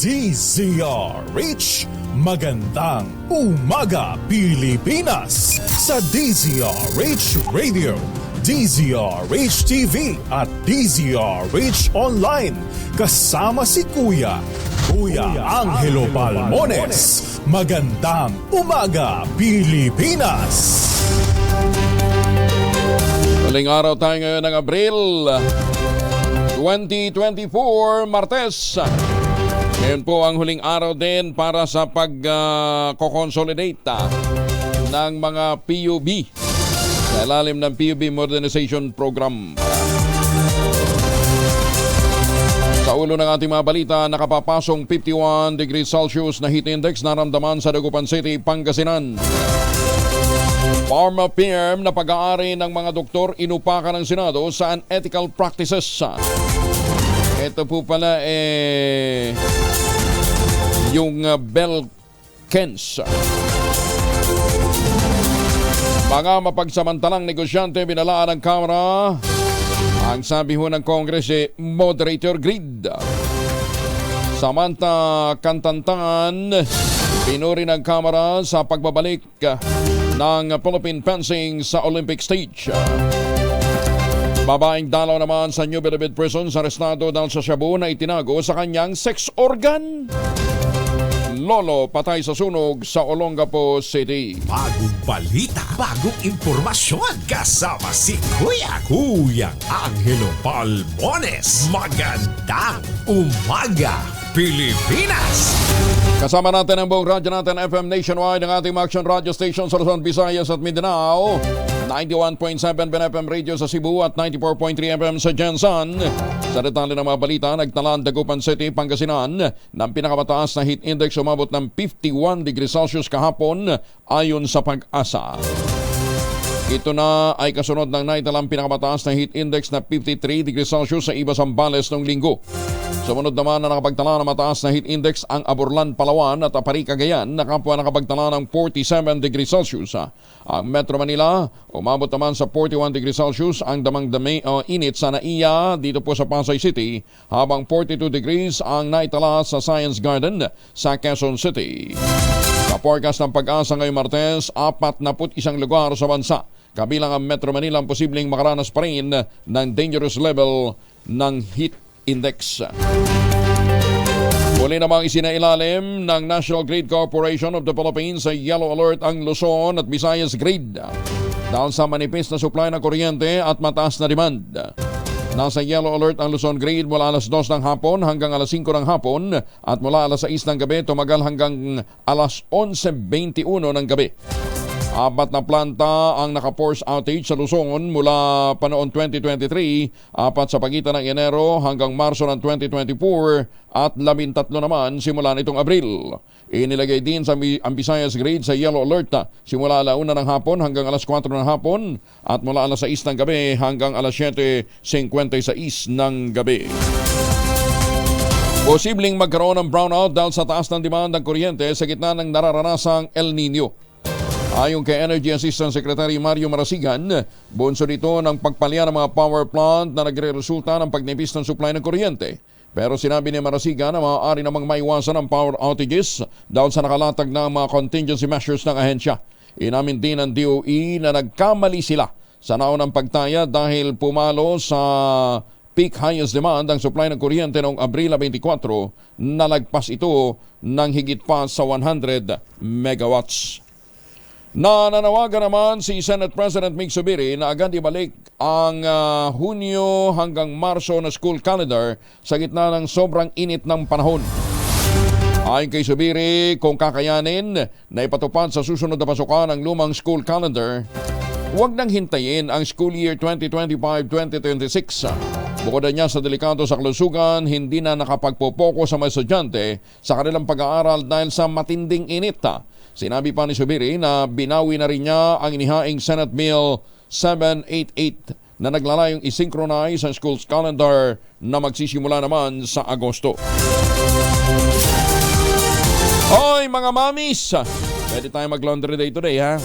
DZRH, magandang umaga Pilipinas! Sa DZRH Radio, DZRH TV at DZRH Online, kasama si Kuya Angelo Palmones. Magandang umaga Pilipinas! Huling araw tayo ngayon ng Abril 2024, Martes. Ngayon po ang huling araw din para sa pag-consolidate ng mga PUB sa ilalim ng PUB Modernization Program. Sa ulo ng ating mga balita, nakapapasong 51 degrees Celsius na heat index naramdaman sa Dagupan City, Pangasinan. Pharma firm na pag-aari ng mga doktor inupakan ng Senado sa unethical practices. Ito po pala yung Belkens. Mga mapagsamantalang negosyante binalaan ng Kamara. Ang sabi ho ng Congress moderator greed. Samantha Kantantan, pinuri ng Kamara sa pagbabalik ng Philippine fencing sa Olympic stage. Babaeng dalaw naman sa New Bilibid Prison sa arestado dahil sa shabu na itinago sa kanyang sex organ. Lolo patay sa sunog sa Olongapo City. Bagong balita, bagong impormasyon, kasama si Kuya Angelo Palmones. Magandang umaga Pilipinas! Kasama natin ang buong radyo natin FM nationwide ng ating action radio station sa Luzon, Visayas at Mindanao. 91.7 FM radio sa Cebu at 94.3 FM sa Jensan. Sa detalye ng mga balita, nagtala ang Dagupan City, Pangasinan ng pinakamataas na heat index, umabot ng 51 degrees Celsius kahapon ayon sa Pag-asa. Ito na ay kasunod ng naitalang pinakamataas na heat index na 53 degrees Celsius sa Iba, Zambales noong linggo. Sumunod naman na nakapagtala ng mataas na heat index ang Aburlan, Palawan at Apari, Cagayan na kapwa nakapagtala ng 47 degrees Celsius. Ang Metro Manila, umabot naman sa 41 degrees Celsius ang damang-dami init sa Naiya dito po sa Pasay City, habang 42 degrees ang naitala sa Science Garden sa Quezon City. Sa forecast ng Pag-asa ngayong Martes, 41 lugar sa bansa, kabilang ang Metro Manila, ang posibleng makaranas pa rin ng dangerous level ng heat index. Muli namang isinailalim ng National Grid Corporation of the Philippines sa yellow alert ang Luzon at Visayas Grid dahil sa manipis na supply ng kuryente at mataas na demand. Nasa yellow alert ang Luzon Grid mula alas 2 ng hapon hanggang alas 5 ng hapon at mula alas 6 ng gabi tumagal hanggang alas 11:21 ng gabi. 4 na planta ang naka-force outage sa Luzon mula panoon 2023, 4 sa pagitan ng Enero hanggang Marso ng 2024 at 13 naman simula nitong Abril. Inilagay din sa ang Visayas Grid sa yellow alert simula alas 1 ng hapon hanggang alas 4 ng hapon at mula alas 6 ng gabi hanggang alas 7:56 ng gabi. Posibleng magkaroon ng brownout dahil sa taas ng demand ng kuryente sa gitna ng nararanasang El Nino. Ayon kay Energy Assistant Secretary Mario Marasigan, bunso dito ng pagpalya ng mga power plant na nagre-resulta ng pagnipis ng supply ng kuryente. Pero sinabi ni Marasigan na maaari namang maiwasan ang power outages dahil sa nakalatag na mga contingency measures ng ahensya. Inamin din ng DOE na nagkamali sila sa naunang pagtaya dahil pumalo sa peak highest demand ang supply ng kuryente noong Abril 24, nalagpas ito ng higit pa sa 100 megawatts. Nananawagan naman si Senate President Mig Zubiri na agad ibalik ang Hunyo hanggang Marso na school calendar sa gitna ng sobrang init ng panahon. Ayon kay Zubiri, kung kakayanin na ipatupad sa susunod na pasukan ang lumang school calendar, huwag nang hintayin ang school year 2025-2026. Bukod niya sa delikado sa kalusugan, hindi na nakapagpopokus sa mga estudyante sa kanilang pag-aaral dahil sa matinding init. Sinabi pa ni Zubiri na binawi na rin niya ang inihaing Senate Bill 788 na naglalayong isynchronize ang school's calendar na magsisimula naman sa Agosto. Hoy mga mamis! Pwede tayo mag-laundry day today ha?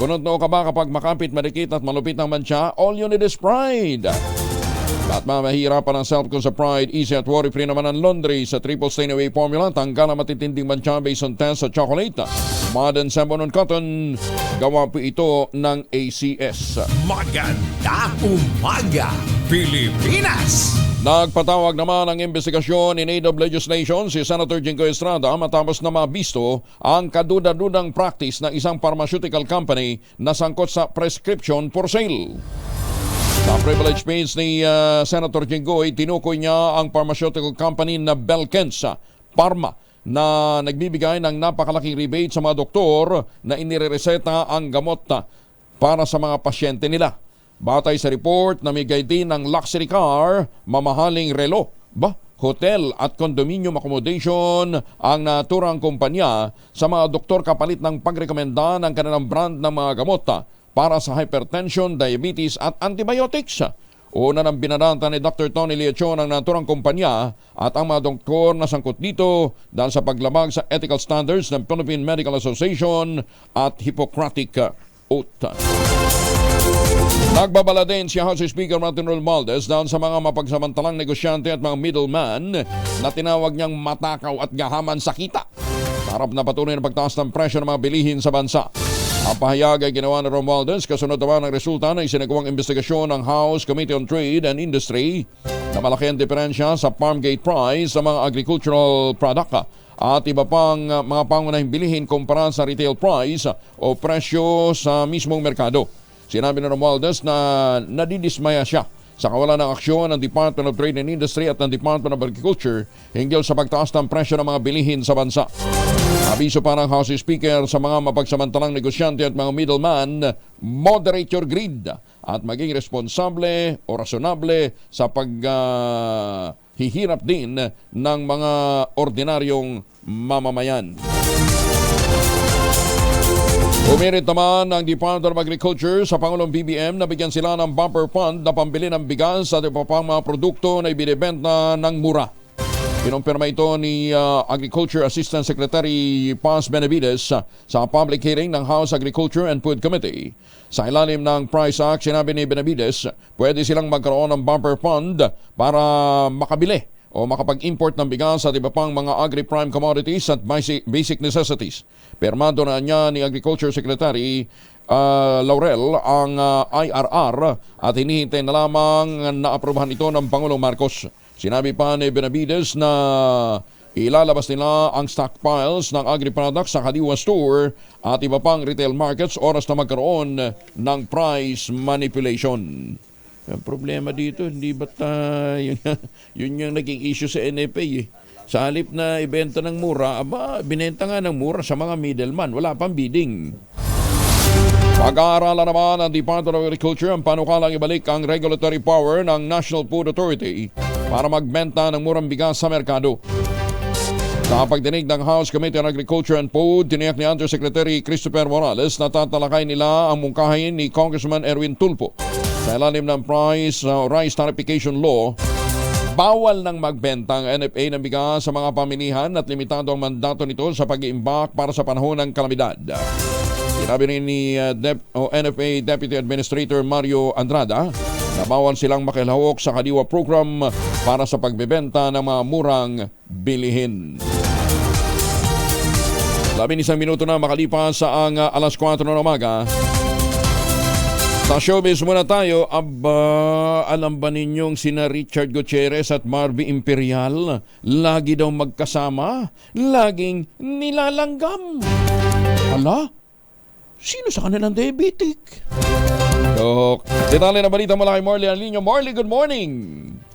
Kunot noo ka ba kapag makapit, marikit at malupit ang mantsa? All you need is pride. At mamahirapan ang South Coast sa Pride, easy at worry-free naman ang laundry sa triple stain away formula. Tanggal ang matitinding mancha based on test sa chocolate. Modern Sabon on Cotton, gawa po ito ng ACS. Magandang umaga, Pilipinas! Nagpatawag naman ang investigasyon in aid of legislation si Senator Jingo Estrada matapos na mabisto ang kaduda-dudang practice ng isang pharmaceutical company na sangkot sa prescription for sale. Sa privilege page ni Senator Jingoy, tinukoy niya ang pharmaceutical company na Belkensa Pharma na nagbibigay ng napakalaking rebate sa mga doktor na inirereseta ang gamot para sa mga pasyente nila. Batay sa report, namigay din ng luxury car, mamahaling relo, hotel at condominium accommodation ang naturang kumpanya sa mga doktor kapalit ng pagrekomenda ng kanilang brand ng mga gamot para sa hypertension, diabetes at antibiotics. Una ng binanata ni Dr. Tony Leachon ang naturang kumpanya at ang mga doktor na sangkot dito dahil sa paglabag sa ethical standards ng Philippine Medical Association at Hippocratic Oath. Nagbabala din si House Speaker Martin Romualdez dahil sa mga mapagsamantalang negosyante at mga middleman na tinawag niyang matakaw at gahaman sa kita. Harap na patuloy na pagtaas ng presyo ng mga bilihin sa bansa. Ang pahayag ay ginawa ni Romualdez kasunod naman ng resulta ng isinagawang investigasyon ng House Committee on Trade and Industry na malaki ang diferensya sa farm gate price sa mga agricultural product at iba pang mga pangunahing bilihin kumpara sa retail price o presyo sa mismong merkado. Sinabi ni Romualdez na nadidismaya siya sa kawalan ng aksyon ng Department of Trade and Industry at ng Department of Agriculture hinggil sa pagtaas ng presyo ng mga bilihin sa bansa. Abiso pa ng House Speaker sa mga mapagsamantalang negosyante at mga middleman, moderate your greed at maging responsable o rasyonable sa paghihirap din ng mga ordinaryong mamamayan. Umirit naman ang Department of Agriculture sa Pangulong BBM na bigyan sila ng bumper fund na pambili ng bigas at iba pang mga produkto na ibinibenta ng mura. Kinumpirma ito ni Agriculture Assistant Secretary Paz Benavides sa public hearing ng House Agriculture and Food Committee. Sa ilalim ng Price Act, sinabi ni Benavides, pwede silang magkaroon ng bumper fund para makabili o makapag-import ng bigas at iba pang mga agri-prime commodities at basic necessities. Permado na niya ni Agriculture Secretary Laurel ang IRR at hinihintay na lamang na aprubahan ito ng Pangulong Marcos. Sinabi pa ni Benavides na ilalabas nila ang stockpiles ng agri-products sa Kadiwa Store at iba pang retail markets oras na magkaroon ng price manipulation. Ang problema dito, hindi ba't yun yung naging issue sa NFA Sa halip na ibenta ng mura, binenta nga ng mura sa mga middleman. Wala pang bidding. Pag-aaralan naman ng Department of Agriculture ang panukalang ibalik ang regulatory power ng National Food Authority para magbenta ng murang bigas sa merkado. Sa pagdinig ng House Committee on Agriculture and Food, tiniyak ni Undersecretary Christopher Morales na tatalakay nila ang mungkahin ni Congressman Erwin Tulfo. Sa ilalim ng Rice Tarification Law, bawal nang magbenta ang NFA ng bigas sa mga pamilihan at limitado ang mandato nito sa pag-iimbak para sa panahon ng kalamidad. Sinabi rin ni NFA Deputy Administrator Mario Andrada na bawal silang makilahok sa Kadiwa program para sa pagbebenta ng mga murang bilihin. 11 minuto na makalipas sa ang alas 4 ng umaga. Sa showbiz muna tayo. Alam ba ninyong sina Richard Gutierrez at Marvy Imperial lagi daw magkasama? Laging nilalanggam. Hala? Sino sa kanilang diabetic? Dok, detalye na balita mula kay Marley Anlino. Marley, good morning!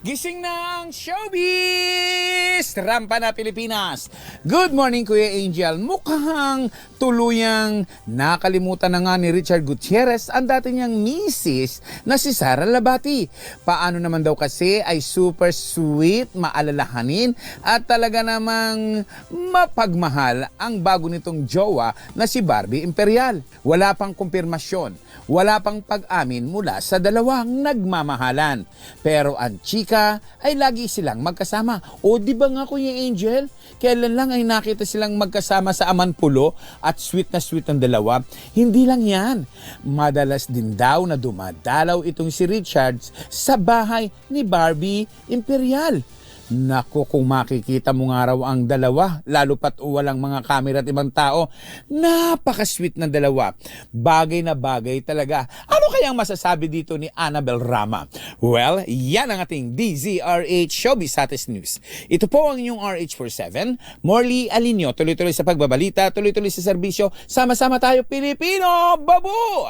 Gising na ang showbiz! Rampa na Pilipinas! Good morning, Kuya Angel. Mukhang tuluyang nakalimutan na nga ni Richard Gutierrez ang dati niyang misis na si Sara Labati. Paano naman daw kasi ay super sweet, maalalahanin at talaga namang mapagmahal ang bago nitong jowa na si Barbie Imperial. Wala pang kumpirmasyon, wala pang pag-amin mula sa dalawang nagmamahalan. Pero ang chika ay lagi silang magkasama. O di ba nga Kuya Angel. Kailan lang ay nakita silang magkasama sa Amanpulo at sweet ang dalawa. Hindi lang yan. Madalas din daw na dumadalaw itong si Richards sa bahay ni Barbie Imperial. Naku, kung makikita mo nga raw ang dalawa, lalo pat walang mga camera at ibang tao, napaka-sweet ng dalawa. Bagay na bagay talaga. Ano kayang masasabi dito ni Annabel Rama? Well, yan ang ating DZRH Showbiz Status News. Ito po ang inyong RH47, Morley Alinio. Tuloy-tuloy sa pagbabalita, tuloy-tuloy sa serbisyo. Sama-sama tayo, Pilipino! Babu!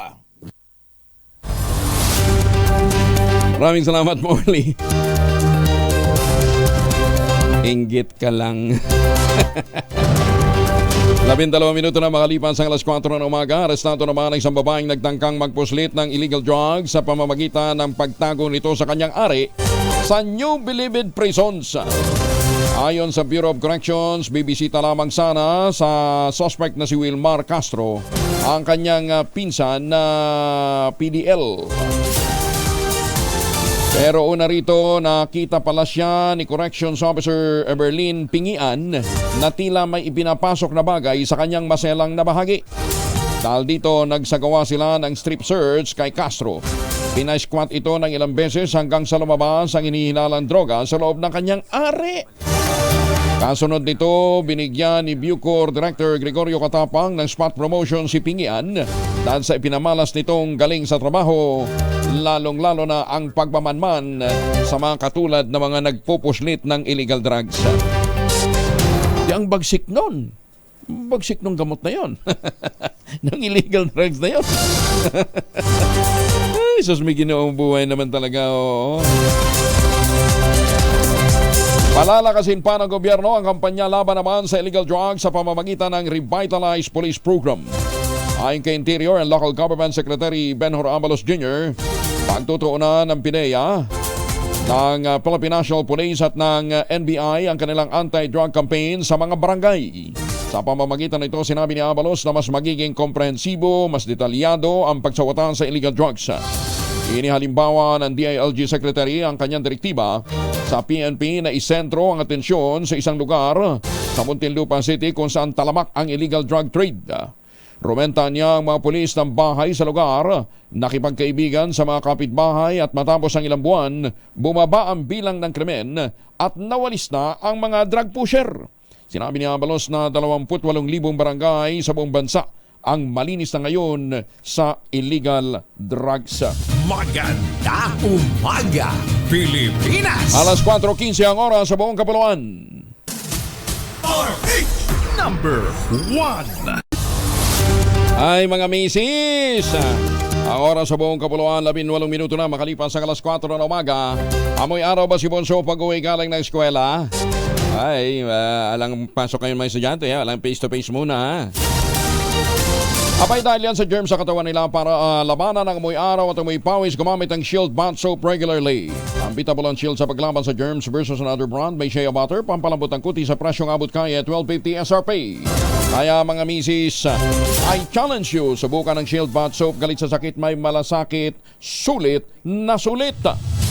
Maraming salamat, Morley. Inggit ka lang. 12 minuto na makalipas ang alas 4 ng umaga. Arestado naman ang isang babaeng nagtangkang magpuslit ng illegal drugs sa pamamagitan ng pagtago nito sa kanyang ari sa New Bilibid Prisons. Ayon sa Bureau of Corrections, bibisita lamang sana sa suspect na si Wilmar Castro ang kanyang pinsan na PDL. Pero una rito, nakita pala siya ni Corrections Officer Eberlyn Pingian na tila may ipinapasok na bagay sa kanyang maselang na bahagi. Dahil dito, nagsagawa sila ng strip search kay Castro. Pinay-squat ito ng ilang beses hanggang sa lumabas ang hinihinalang droga sa loob ng kanyang ari. Kasunod nito, binigyan ni Bucor Director Gregorio Catapang ng spot promotion si Pingian dahil sa ipinamalas nitong galing sa trabaho, lalong-lalo na ang pagmamanman sa mga katulad na mga nagpupuslit ng illegal drugs. Di ang bagsik nun. Bagsik nung gamot na yon. Ng illegal drugs na yon. Ay, sus, may ginoong buhay naman talaga. Oh. Palalakasin pa ng gobyerno ang kampanya laban naman sa illegal drugs sa pamamagitan ng Revitalized Police Program. Ayon kay Interior and Local Government Secretary Benhur Abalos Jr., pagtutuunan ng PIDEA, ng Philippine National Police at ng NBI ang kanilang anti-drug campaign sa mga barangay. Sa pamamagitan nito, sinabi ni Abalos na mas magiging komprehensibo, mas detalyado ang pagsawatan sa illegal drugs. Inihalimbawa ng DILG Secretary ang kanyang direktiba sa PNP na isentro ang atensyon sa isang lugar sa Muntinlupa City kung saan talamak ang illegal drug trade. Rumenta niya ang mga pulis ng bahay sa lugar, nakipagkaibigan sa mga kapitbahay at matapos ang ilang buwan, bumaba ang bilang ng krimen at nawalis na ang mga drug pusher. Sinabi ni Abalos na 28,000 barangay sa buong bansa ang malinis na ngayon sa illegal drugs. Maganda umaga, Pilipinas! Alas 4:15 ang oras sa buong kapuluan. RH number 1. Ay mga misis, ang oras sa buong kapuluan, 18 minuto na makalipas sa alas 4 ng umaga. Amoy araw ba si Bonso pag-uwi galing ng eskwela? Ay, alang pasok kayo mga estudyante, alang face-to-face muna ha. Abay dahil yan sa germs sa katawan nila para labanan ang amoy araw at amoy pawis, gumamit ang Shield Bath Soap regularly. Ang beatable ang Shield sa paglaban sa germs versus another brand, may shea butter, pampalambot ang kuti sa presyong abot kaya 12.50 SRP. Kaya mga misis, I challenge you, subukan ng Shield Bath Soap, galit sa sakit, may malasakit, sulit na sulit.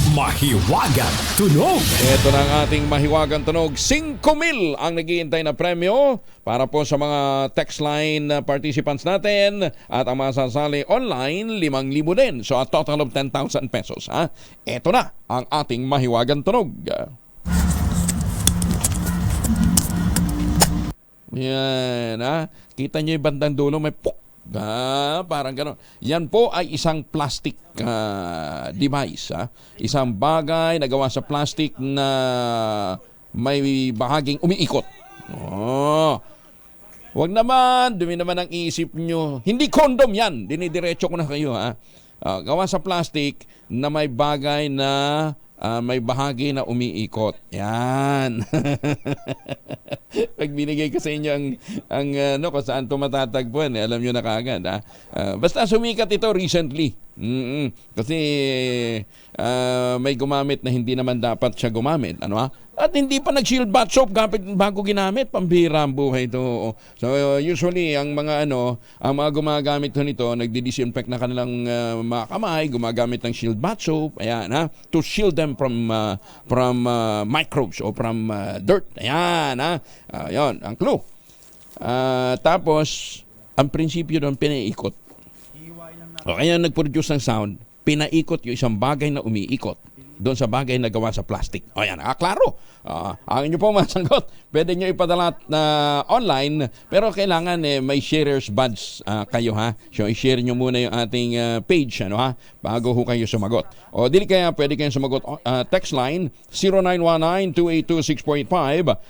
Mahiwagang tunog. Ito na ang ating mahiwagang tunog. 5,000 ang naghihintay na premyo para po sa mga text line participants natin at ang masasali online 5,000 din. So a total of 10,000 pesos. Ha? Ito na ang ating mahiwagang tunog. Yan ha. Kita nyo yung bandang dulo may puk. Parang gano'n. Yan po ay isang plastic device. Isang bagay na gawa sa plastic na may bahaging umiikot. Wag naman, dumi naman ang isip nyo. Hindi condom yan. Dinidiretso ko na kayo. Gawa sa plastic na may bagay na may bahagi na umiikot. Yan. Pag binigay ko sa inyo ang kung saan tumatatagpuan, alam nyo na kaagad. Basta sumikat ito recently. Kasi may gumamit na hindi naman dapat siya gumamit. At hindi pa nag-shield bath soap bago ginamit, pambira ang buhay ito. So usually ang mga gumagamit nito, nagdi-disinfect na kanilang mga kamay, gumagamit ng shield bath soap, ayan ha, to shield them from microbes o from dirt. Ayan ha. Ayan ang clue. Tapos ang prinsipyo doon pinaikot. O kaya nag-produce ng sound, pinaikot yung isang bagay na umiikot doon sa bagay na gawa sa plastic. O yan, klaro. Ang inyo po masagot, pwede nyo ipadala na online, pero kailangan may sharers badge kayo ha. So i-share nyo muna yung ating page bago ho kayo sumagot. O dili kaya pwede kayong sumagot text line 0919-282-6.5.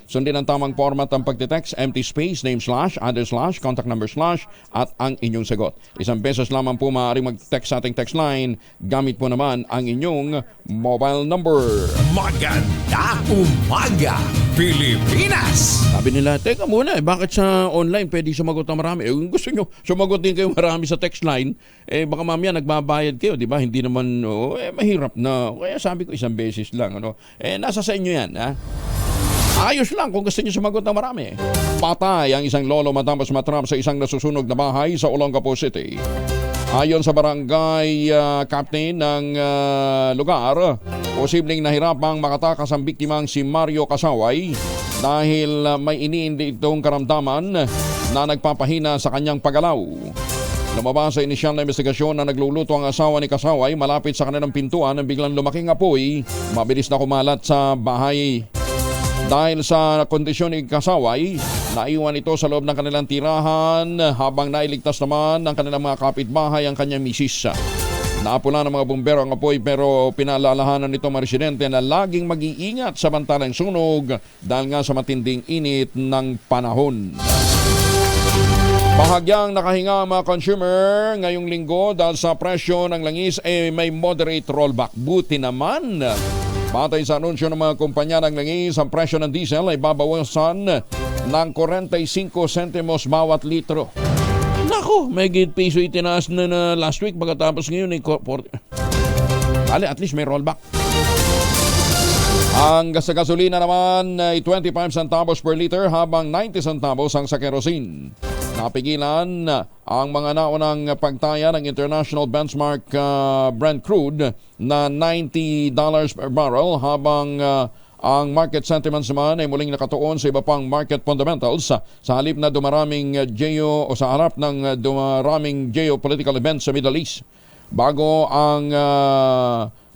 Sundin ang tamang format ng pagte-text, empty space, name slash, address slash, contact number slash, at ang inyong sagot. ₱1 lamang po maaaring mag-text sa ating text line. Gamit po naman ang inyong mobile number. Maganda umaga, Pilipinas! Sabi nila, teka muna, bakit sa online pwede sumagot ng marami? Kung gusto nyo, sumagot din kayo marami sa text line, baka mamaya nagbabayad kayo, di ba? Hindi naman, mahirap na. Kaya sabi ko, 1 beses lang. Nasa sa inyo yan, ha? Ayos lang kung gusto nyo sumagot ng marami. Patay ang isang lolo matapos matrap sa isang nasusunog na bahay sa Olongapo City. Ayon sa barangay captain ng lugar, posibleng nahirapang makatakas ang biktimang si Mario Kasaway dahil may iniindi itong karamdaman na nagpapahina sa kanyang paggalaw. Lumabas sa inisyal na investigasyon na nagluluto ang asawa ni Kasaway malapit sa kanilang pintuan nang biglang lumaking apoy. Mabilis na kumalat sa bahay. Dahil sa kondisyon ni Kasaway, naiwan ito sa loob ng kanilang tirahan habang nailigtas naman ng kanilang mga kapitbahay ang kanyang misis. Naapula ng mga bumbero ang apoy pero pinaalalahanan nito mga residente na laging mag-iingat sa bantalang sunog dahil nga sa matinding init ng panahon. Bahagyang nakahinga mga consumer ngayong linggo dahil sa presyo ng langis may moderate rollback. Buti naman. Batay sa anunsyo ng mga kumpanya ng langis, ang presyo ng diesel ay babawasan ng 45 centimos bawat litro. Nako, may ₱1 itinaas na last week pagkatapos ngayon ay at least may rollback. Ang sa gasolina naman ay 25 centavos per liter habang 90 centavos ang sa kerosene. Napigilan ang mga naunang pagtaya ng international benchmark Brent crude na $90 per barrel habang ang market sentiments naman ay muling nakatuon sa iba pang market fundamentals sa halip na sa harap ng dumaraming geopolitical events sa Middle East. Bago ang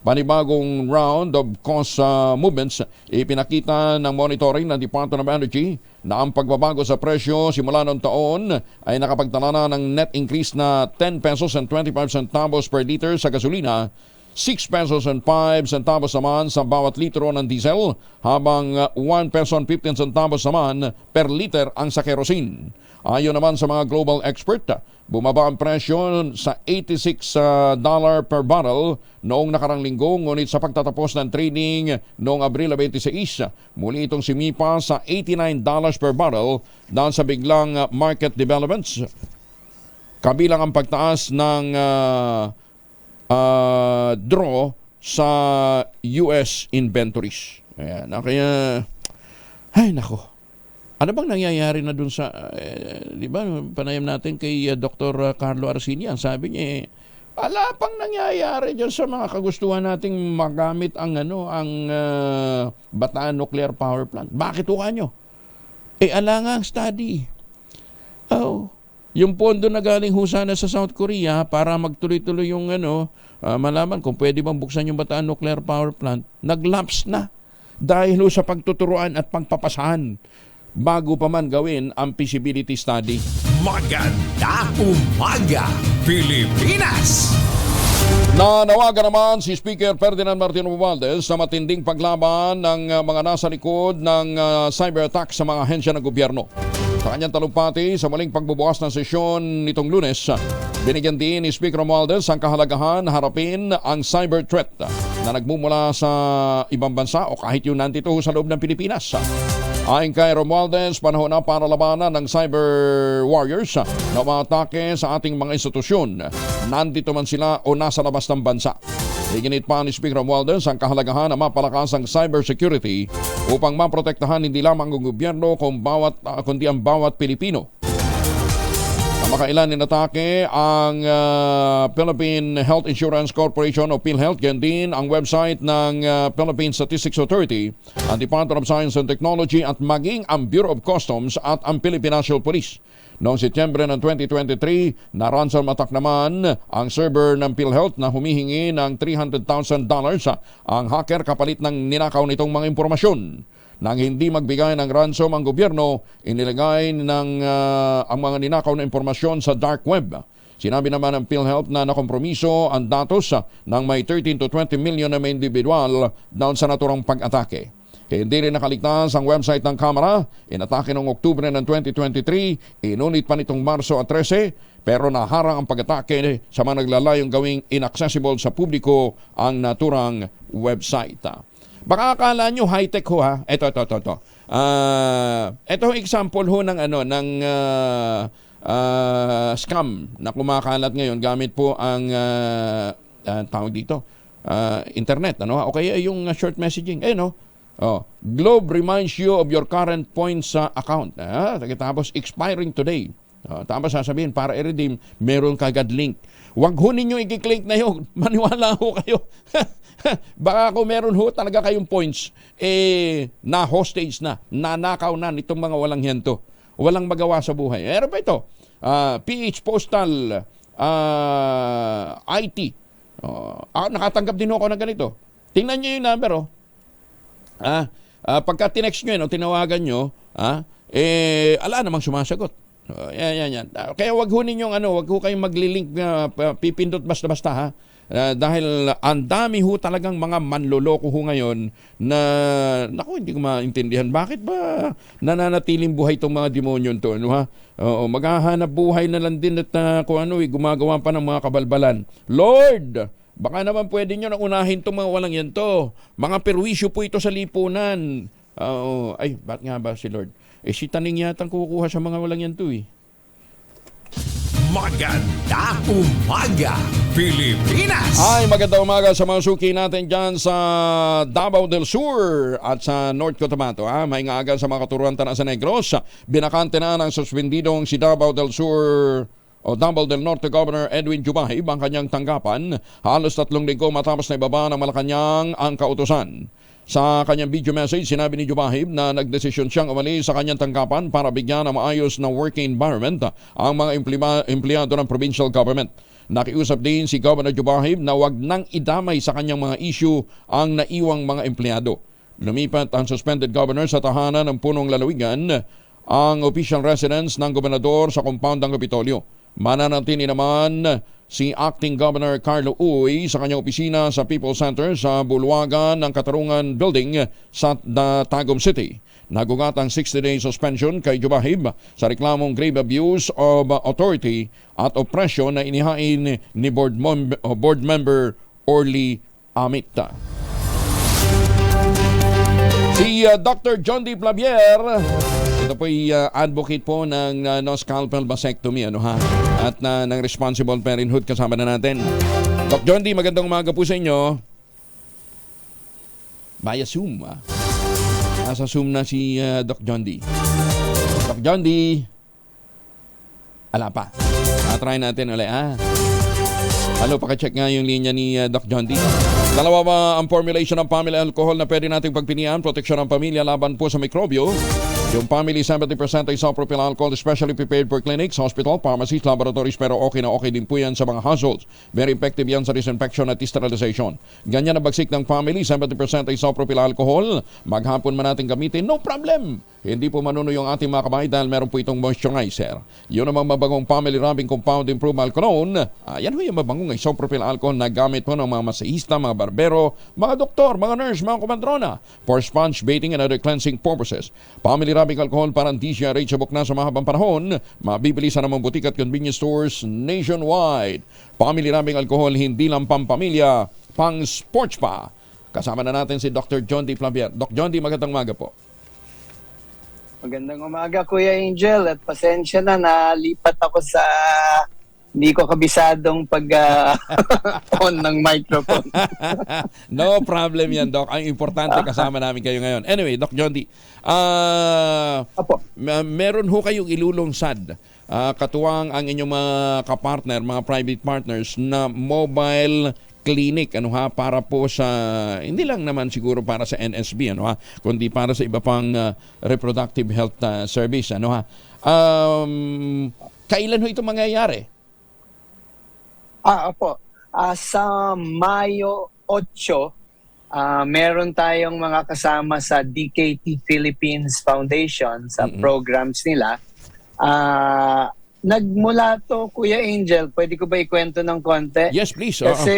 panibagong round of cost movements, ipinakita ng monitoring ng Department of Energy na ang pagbabago sa presyo simula noong taon ay nakapagtala na ng net increase na 10 pesos and 25 centavos per liter sa gasolina, 6 pesos and 5 centavos naman sa bawat litro ng diesel, habang 1 peso and 15 centavos naman per liter ang sa kerosene. Ayon naman sa mga global expert, bumaba ang presyo sa $86 per barrel noong nakarang linggo, ngunit sa pagtatapos ng trading noong Abril 26, muli itong sumipa sa $89 per barrel dahil sa biglang market developments. Kabilang ang pagtaas ng draw sa US inventories. Ayan, kaya, ay nako. Ano bang nangyayari na dun sa, di ba, panayam natin kay Dr. Carlo Arsinia, sabi niya, ala pang nangyayari dyan sa mga kagustuhan nating magamit ang Bataan Nuclear Power Plant. Bakit uka nyo? Ala nga ang study. Yung pondo na galing sana sa South Korea para magtuloy-tuloy yung malaman kung pwede bang buksan yung Bataan Nuclear Power Plant, naglaps na dahil sa pagtuturuan at pagpapasahan bago pa man gawin ang feasibility study. Maganda umaga, Pilipinas! Nanawagan naman si Speaker Ferdinand Martin Romualdez sa matinding paglaban ng mga nasa likod ng cyber attack sa mga ahensya ng gobyerno. Sa kanyang talumpati sa muling pagbubukas ng sesyon nitong Lunes, binigyan din ni Speaker Romualdez ang kahalagahan na harapin ang cyber threat na nagmumula sa ibang bansa o kahit yung nandito sa loob ng Pilipinas. Ayon kay Romualdez, panahon na para labanan ng cyber warriors na umatake sa ating mga institusyon, nandito man sila o nasa labas ng bansa. Iginit pa ni Speaker Romualdez ang kahalagahan na mapalakas ang cybersecurity upang maprotektahan hindi lamang ang gobyerno kundi ang bawat Pilipino. Kamakailan inatake ang Philippine Health Insurance Corporation o PhilHealth, yan din ang website ng Philippine Statistics Authority, ang Department of Science and Technology at maging ang Bureau of Customs at ang Philippine National Police. Noong Setyembre ng 2023, na-ransom attack naman ang server ng PhilHealth na humihingi ng $300,000 ang hacker kapalit ng ninakaw nitong mga impormasyon. Nang hindi magbigay ng ransom ang gobyerno, inilagay ng ang mga ninakaw na impormasyon sa dark web. Sinabi naman ng PhilHealth na nakompromiso ang datos ng may 13 to 20 million na may individual dahil sa naturang pag-atake. Hindi rin nakaligtas ang website ng Kamara. Inatake noong Oktubre ng 2023, inunit pa nitong Marso at 13, pero naharang ang pag-atake sa mga naglalayong gawing inaccessible sa publiko ang naturang website. Baka akala nyo high-tech ho ha. Ito. Ito example ho ng scam na kumakalat ngayon gamit po ang tawag dito, internet. O kaya yung short messaging. Globe reminds you of your current points sa account. Tapos expiring today. Tapos sasabihin, para i-redeem, meron kagad link. Huwag ho ninyo i-click na yun. Maniwala ho kayo. Baka kung meron ho talaga kayong points, na hostage na, nanakaw na nitong mga walang hiyento. Walang magawa sa buhay. Pero pa ito, PH Postal IT. Nakatanggap din ako ng ganito. Tingnan nyo yung number, pagka tinext nyo yun, tinawagan nyo, ala namang sumasagot. Yan. Kaya wag ho ninyong wag ho kayong maglilink, pipindot basta-basta ha. Dahil ang dami ho talagang mga manloloko ho ngayon na hindi ko maintindihan bakit ba nananatiling buhay itong mga demonyo to, maghahanap buhay na lang din at gumagawa pa ng mga kabalbalan. Lord, baka naman pwede nyo nang unahin itong mga walang yan to. Mga perwisyo po ito sa lipunan. Ba't nga ba si Lord? Si Taning yatang kukuha sa mga walang yan to Maganda umaga, Pilipinas! Magandang umaga sa mga suki natin dyan sa Davao del Sur at sa North Cotabato. May ngaaga sa mga katuruan tanan sa Negros. Binakante na ng suspendidong si Davao del Sur o Davao del Norte Governor Edwin Jubahib ang kanyang tanggapan. Halos 3 linggo matapos na ibaba ng Malacanang ang kautusan. Sa kanyang video message, sinabi ni Jubahib na nagdesisyon siyang umalis sa kanyang tanggapan para bigyan ng maayos na working environment ang mga empleyado ng provincial government. Nakiusap din si Governor Jubahib na wag nang idamay sa kanyang mga issue ang naiwang mga empleyado. Lumipat ang suspended governor sa tahanan ng Punong Lalawigan, ang official residence ng gobernador sa compound ng Kapitolyo. Mananatili naman si Acting Governor Carlo Uy sa kanyang opisina sa People's Center sa Bulwagan ng Katarungan Building sa Tagum City. Nagugat ang 60-day suspension kay Jubahib sa reklamong grave abuse of authority at oppression na inihain ni board member Orly Amita. Si Dr. John D. Plavier, ito po ay advocate po ng no-scalpel vasectomy at ng Responsible Parenthood, kasama na natin. Dr. John D., magandang umaga po sa inyo. Via Zoom. Nasa Zoom na si Dr. John D. Dr. John D. Ala pa. Try natin ulit. Hello, pakicheck nga yung linya ni Dr. John D. Dalawa ba ang formulation ng family alcohol na pwede nating pagpilian? Proteksyon ng pamilya laban po sa mikrobyo. Yung family 70% ay isopropyl alcohol, especially prepared for clinics, hospital, pharmacies, laboratories, pero okay na okay din po yan sa mga households. Very effective yan sa disinfection at sterilization. Ganyan na bagsik ng family, 70% ay isopropyl alcohol. Maghapon man natin gamitin, no problem. Hindi po manuno yung ating mga kamay dahil meron po itong moisturizer. Yun namang mabagong family rubbing compound improved alcohol. Yan ho yung mabagong isopropyl alcohol na gamit po ng mga masahista, mga barbero, mga doktor, mga nurse, mga komandrona for sponge bathing and other cleansing purposes. Family rubbing alcohol parang DCRH sabok na sa mahabang panahon. Mabibili sa namang butik at convenience stores nationwide. Family rubbing alcohol hindi lang pampamilya, pang sports pa. Kasama na natin si Dr. John D. Plavier. Dr. John D., magandang umaga po. Magandang umaga, Kuya Angel, at pasensya na nalipat ako sa hindi ko kabisadong pag on ng microphone. No problem yan, Doc. Ang importante kasama namin kayo ngayon. Anyway, Doc John D. Apo. Meron ho kayong ilulunsad katuwang ang inyong mga kapartner, mga private partners na mobile clinic para po sa hindi lang naman siguro para sa NSB kundi para sa iba pang reproductive health service kailan ho ito mangyayari? Opo. Sa Mayo 8, meron tayong mga kasama sa DKT Philippines Foundation sa programs nila. Nagmula to, Kuya Angel, pwede ko ba ikwento ng konti? Yes, please. Kasi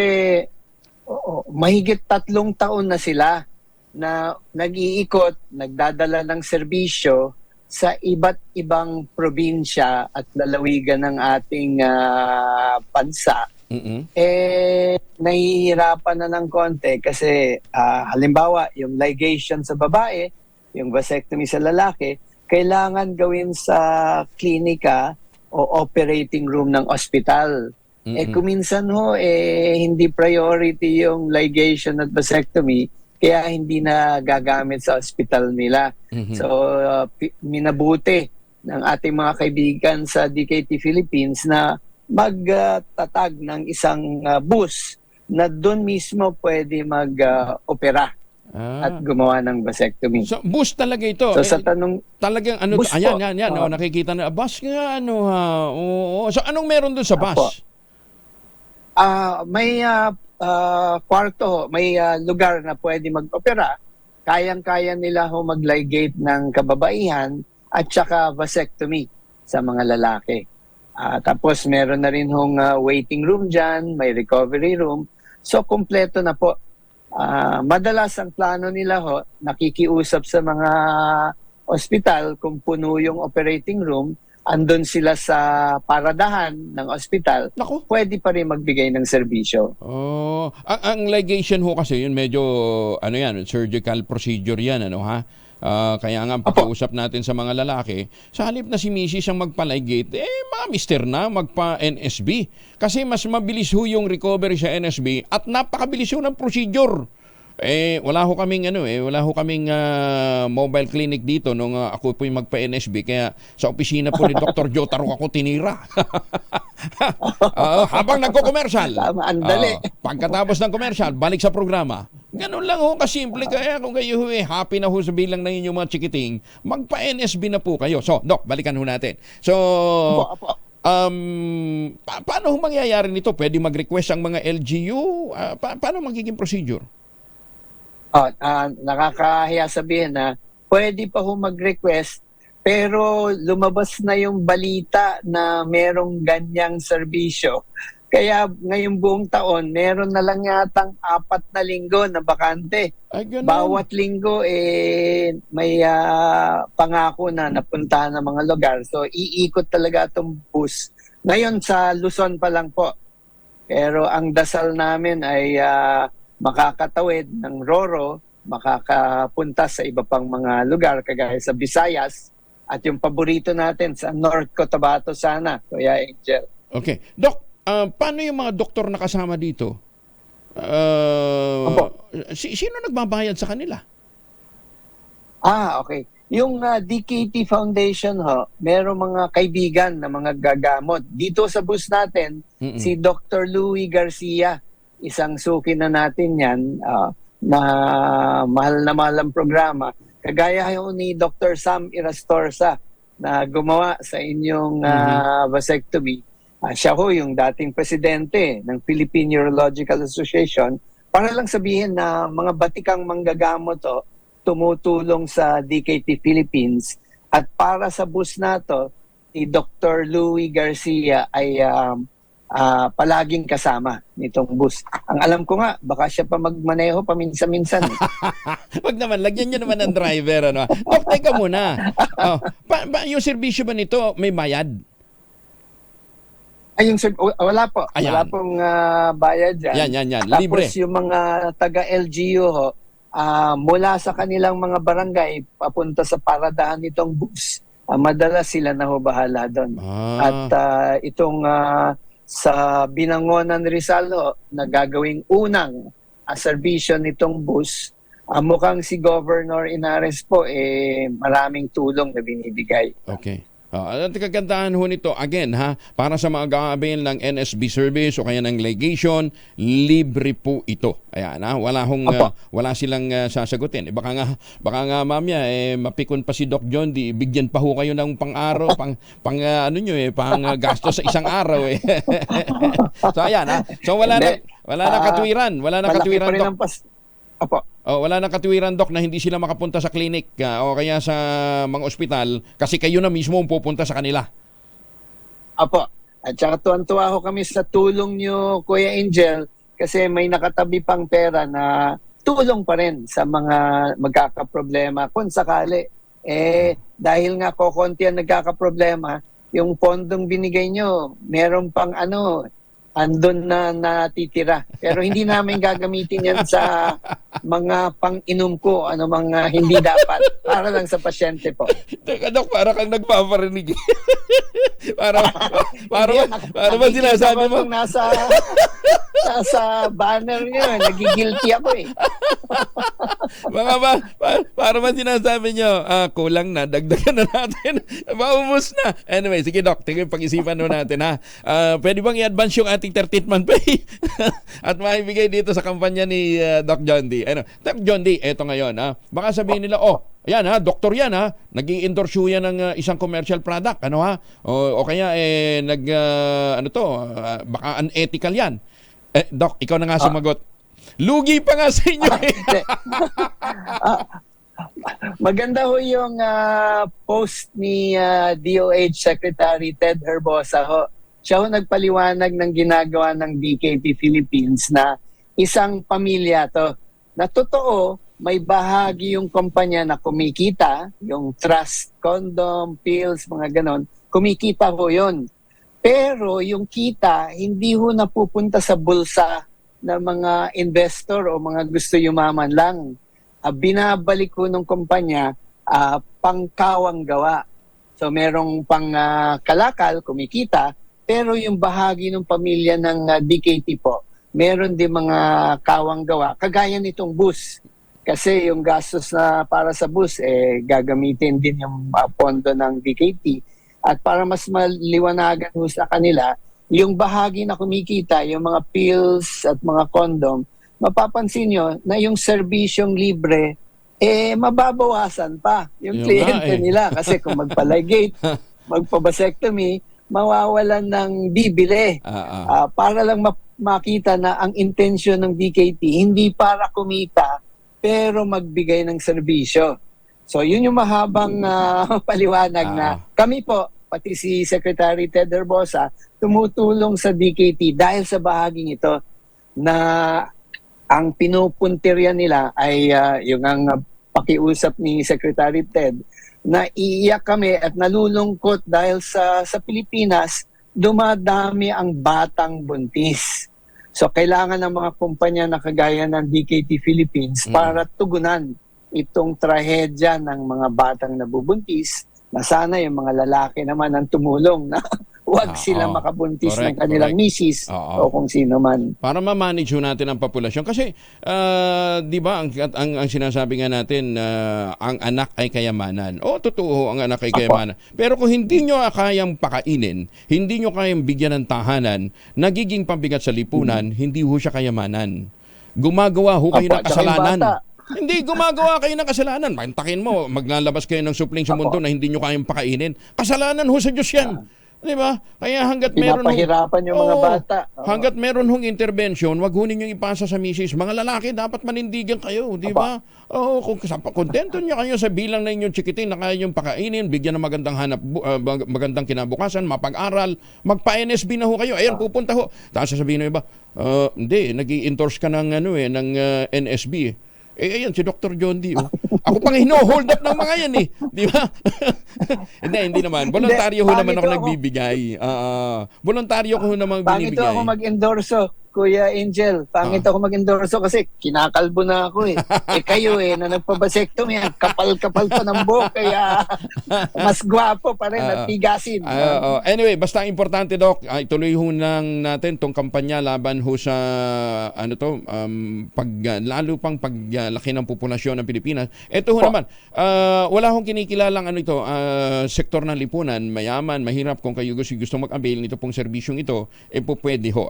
mahigit 3 taon na sila na nag-iikot, nagdadala ng serbisyo sa iba't ibang probinsya at lalawigan ng ating bansa. Nahihirapan na ng konti kasi halimbawa, yung ligation sa babae, yung vasectomy sa lalaki, kailangan gawin sa klinika o operating room ng ospital. Kuminsan hindi priority yung ligation at vasectomy, kaya hindi na gagamit sa ospital nila. So, minabuti ng ating mga kaibigan sa DKT Philippines na magtatag ng isang bus na doon mismo pwede mag-opera at gumawa ng vasectomy. So, bus talaga ito. So, sa tanong... Talagang bus ayan, po. nakikita na. Bus nga, Oo. So, anong meron doon sa bus? May kwarto, may lugar na pwede mag-opera. Kayang-kaya nila mag-ligate ng kababaihan at saka vasectomy sa mga lalaki. Tapos meron na rin waiting room dyan, may recovery room. So, kumpleto na po. Madalas ang plano nila nakikiusap sa mga ospital kung puno yung operating room, andun sila sa paradahan ng ospital, pwede pa rin magbigay ng serbisyo. Ang ligation kasi yun medyo surgical procedure yan kaya nga pakiusap natin sa mga lalaki, sa halip na si Mrs. ang magpa-ligate, mga mister na magpa-NSB. Kasi mas mabilis yung recovery sa NSB at napakabilis ng procedure. Wala ho kaming mobile clinic dito nung ako po yung magpa-NSB, kaya sa opisina po ni Dr. Jotaro ako tinira. Habang nagko-commercial. Andali. Pagkatapos ng commercial, balik sa programa. Ganun lang kasimple. Kaya kung kayo happy na sa bilang ng inyong mga chikiting, magpa-NSB na po kayo. So, Doc, balikan natin. So, paano mangyayari nito? Pwede mag-request ang mga LGU? Paano magiging procedure? Nakakahiya sabihin na pwede pa mag-request, pero lumabas na yung balita na merong ganyang serbisyo. Kaya ngayong buong taon, meron na lang yatang 4 na linggo na bakante. Bawat linggo may pangako na napuntahan ng mga lugar. So iikot talaga itong bus. Ngayon sa Luzon pa lang po. Pero ang dasal namin ay makakatawid ng Roro, makakapunta sa iba pang mga lugar kagaya sa Visayas at yung paborito natin sa North Cotabato sana, Kuya Angel. Okay. Doc, paano yung mga doktor na kasama dito? Sino nagbabayad sa kanila? Okay. Yung DKT Foundation merong mga kaibigan na mga gagamot. Dito sa bus natin, si Dr. Louie Garcia, isang suki na natin yan, na mahal ang programa. Kagaya yung ni Dr. Sam Irastorza na gumawa sa inyong vasectomy. Siya yung dating presidente ng Philippine Urological Association. Para lang sabihin na mga batikang manggagamot tumutulong sa DKT Philippines. At para sa bus na to, si Dr. Louie Garcia ay palaging kasama nitong bus. Ang alam ko nga, baka siya pa magmaneho paminsan-minsan. Wag naman, lagyan niyo naman ng driver. Dok, teka muna. Yung serbisyo ba nito, may bayad? Wala po. Ayan. Wala pong bayad dyan. Yan. Tapos Libre. yung mga taga-LGU mula sa kanilang mga barangay papunta sa paradahan nitong bus, madalas sila na bahala doon. At itong sa Binangonan, Rizal ho, na gagawing unang serbisyo nitong bus. Mukhang si Governor Inares po, maraming tulong na binibigay. Okay. At kagandahan ho nito, again ha, para sa mga gagabil ng NSB service o kaya ng legation, libre po ito. Ayan ha, wala silang sasagutin. Baka nga mamaya, mapikon pa si Doc John, bigyan pa ho kayo ng pang-araw, pang gasto sa isang araw eh. So ayan ha, so wala na katwiran, Doc. Apo. Wala nang katuwiran, Doc, na hindi sila makapunta sa clinic o kaya sa mga ospital kasi kayo na mismo ang pupunta sa kanila. Apo. At saka tuwan-tuwa ho kami sa tulong nyo, Kuya Angel, kasi may nakatabi pang pera na tulong pa rin sa mga magkakaproblema. Kung sakali, dahil nga kokonti ang nagkakaproblema, yung pondong binigay nyo, meron pang andun na natitira. Pero hindi namin gagamitin yan sa mga pang-inom ko, mga hindi dapat. Para lang sa pasyente po. Teka, Doc, para kang nagpaparinig. para ba sinasabi mo? Nasa banner nyo, nagigilty ako eh. Para ba sinasabi nyo, kulang na, dagdagan na natin, maubos na. Anyway, sige Doc, tingin pag-isipan natin ha. Pwede bang i-advance yung ating 13th month pay? At maibigay dito sa kampanya ni Doc John D. Doc John D, eto ngayon ha. Baka sabihin nila, ayan ha, doktor yan ha. Nag-i-endorse yan ng isang commercial product, o kaya baka unethical yan. Doc, ikaw na nga sumagot. Lugi pa nga sa inyo eh. Maganda ho yung post ni DOH Secretary Ted Herbosa ho. Siya ho nagpaliwanag ng ginagawa ng DKP Philippines na isang pamilya to. Na totoo, may bahagi yung kumpanya na kumikita, yung trust, condom, pills, mga ganon, kumikita ho yun. Pero yung kita, hindi ho napupunta sa bulsa ng mga investor o mga gusto yumaman lang. Binabalik ho ng kumpanya pangkawang gawa. So merong pang kalakal, kumikita, pero yung bahagi ng pamilya ng DKT po, meron din mga kawang gawa, kagaya nitong bus. Kasi yung gastos na para sa bus, gagamitin din yung pondo ng DKT. At para mas maliwanagan ho sa kanila, yung bahagi na kumikita, yung mga pills at mga condom, mapapansin nyo na yung serbisyong libre, mababawasan pa yung kliyente nila. Kasi kung magpaligate, magpabasectomy, mawawalan ng bibili. Para lang makita na ang intensyon ng DKT, hindi para kumita, pero magbigay ng serbisyo. So yun yung mahabang paliwanag na kami po, pati si Secretary Ted Herbosa, tumutulong sa DKT dahil sa bahaging ito na ang pinupuntirya nila ay yung ang pakiusap ni Secretary Ted na iiyak kami at nalulungkot dahil sa Pilipinas dumadami ang batang buntis. So kailangan ng mga kumpanya na kagaya ng DKT Philippines para tugunan itong trahedya ng mga batang nabubuntis na sana yung mga lalaki naman ang tumulong na huwag sila makabuntis ng kanilang misis o kung sino man. Para ma-manage natin ang populasyon. Kasi, di ba, ang sinasabi nga natin, ang anak ay kayamanan. Totoo, ang anak ay kayamanan. Pero kung hindi nyo kayang pakainin, hindi nyo kayang bigyan ng tahanan, nagiging pambigat sa lipunan, hindi ho siya kayamanan. Gumagawa ho kayo ng kasalanan. Hindi, gumagawa kayo ng kasalanan. Mantakin mo, maglalabas kayo ng supling sa mundo na hindi nyo kayang pakainin. Kasalanan ho sa Diyos yan. Di ba? Kaya hanggat meron pinapahirapan yung mga bata. Hanggat meron hong intervention, wag ho ninyong ipasa sa misis. Mga lalaki, dapat manindigan kayo. Di ba? Kung kontento nyo kayo sa bilang na inyong chikiting na kaya nyong pakainin, bigyan ng magandang kinabukasan, mapag-aral, magpa-NSB na ho kayo. Ayan, pupunta ho. Tapos sasabihin nyo iba, hindi, nag-i-endorse ka ng NSB. Ayan, si Dr. John D. Ako pang hino-hold up ng mga yan eh. Di ba? hindi naman. Voluntaryo ho naman ako nagbibigay. Voluntaryo ko ho naman binibigay. Pangit ako mag-endorso. Kuya Angel. Pangit ako mag-endorso kasi kinakalbo na ako eh. Kayo na nagpa-vasectomy, kapal-kapal pa ng buhok, kaya mas gwapo pa rin at tigasin. Anyway, basta importante, Doc, ituloy ho lang natin tong kampanya laban ho sa lalo pang paglaki ng populasyon ng Pilipinas. Ito ho naman, wala hong kinikilalang sektor ng lipunan, mayaman, mahirap, kung kayo gusto mag-avail nito pong serbisyong ito, po pwede ho,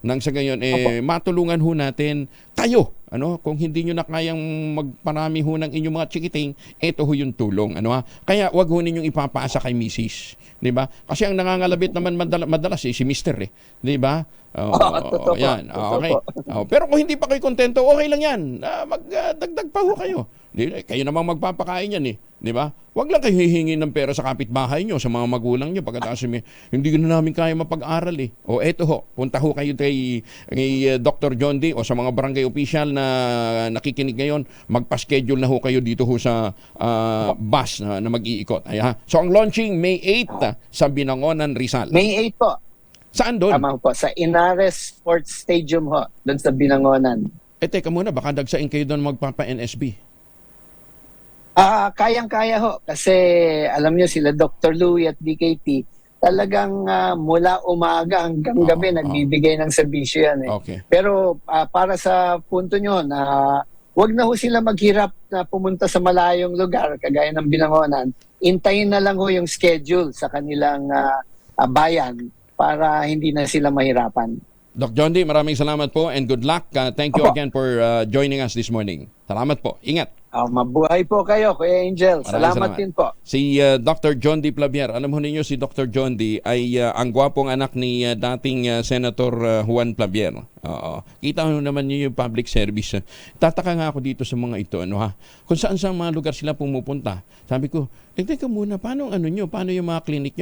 nang sa gayon, matulungan ho natin kayo, kung hindi nyo na kayang magparami ho ng inyong mga chikiting, ito ho yung tulong, kaya wag ho ninyong ipapasa kay Mrs. Di ba? Kasi ang nangangalabit naman madalas si Mr. Di ba? Totoo yan. po. Okay. Pero kung hindi pa kayo kontento, okay lang yan. Magdagdag pa ho kayo. Kayo namang magpapakain yan Di ba? Huwag lang kayo hihingi ng pera sa kapitbahay nyo, sa mga magulang nyo, pagkatapos hindi na namin kaya mapag-aral eto ho, punta ho kayo kay Dr. John D. o sa mga barangay official na nakikinig ngayon, magpa-schedule na ho kayo dito ho sa bus na mag-iikot. So ang launching May 8 sa Binangonan, Rizal. May 8 po. Saan doon? Tama po, sa Inares Sports Stadium ho, doon sa Binangonan. Teka muna, baka dagsain kayo doon magpapa-NSB. Kayang-kaya ho, kasi alam nyo sila Dr. Louie at DKT, talagang mula umaga hanggang gabi nagbibigay ng serbisyo yan Okay. Pero para sa punto nyo na wag na ho sila maghirap na pumunta sa malayong lugar kagaya ng Binangonan, intayin na lang ho yung schedule sa kanilang bayan para hindi na sila mahirapan. Doc John D., maraming salamat po and good luck. Thank you again for joining us this morning. Salamat po. Ingat. Mabuhay po kayo, Kuya Angel. Salamat din po. Si Dr. John D. Plavier. Alam mo ninyo, si Dr. John D. ay ang gwapong anak ni dating Senator Juan Plavier. Kita mo naman niyo yung public service. Tataka nga ako dito sa mga ito. Kung saan sa mga lugar sila pumupunta. Sabi ko, teka muna, paano paano yung mga clinic?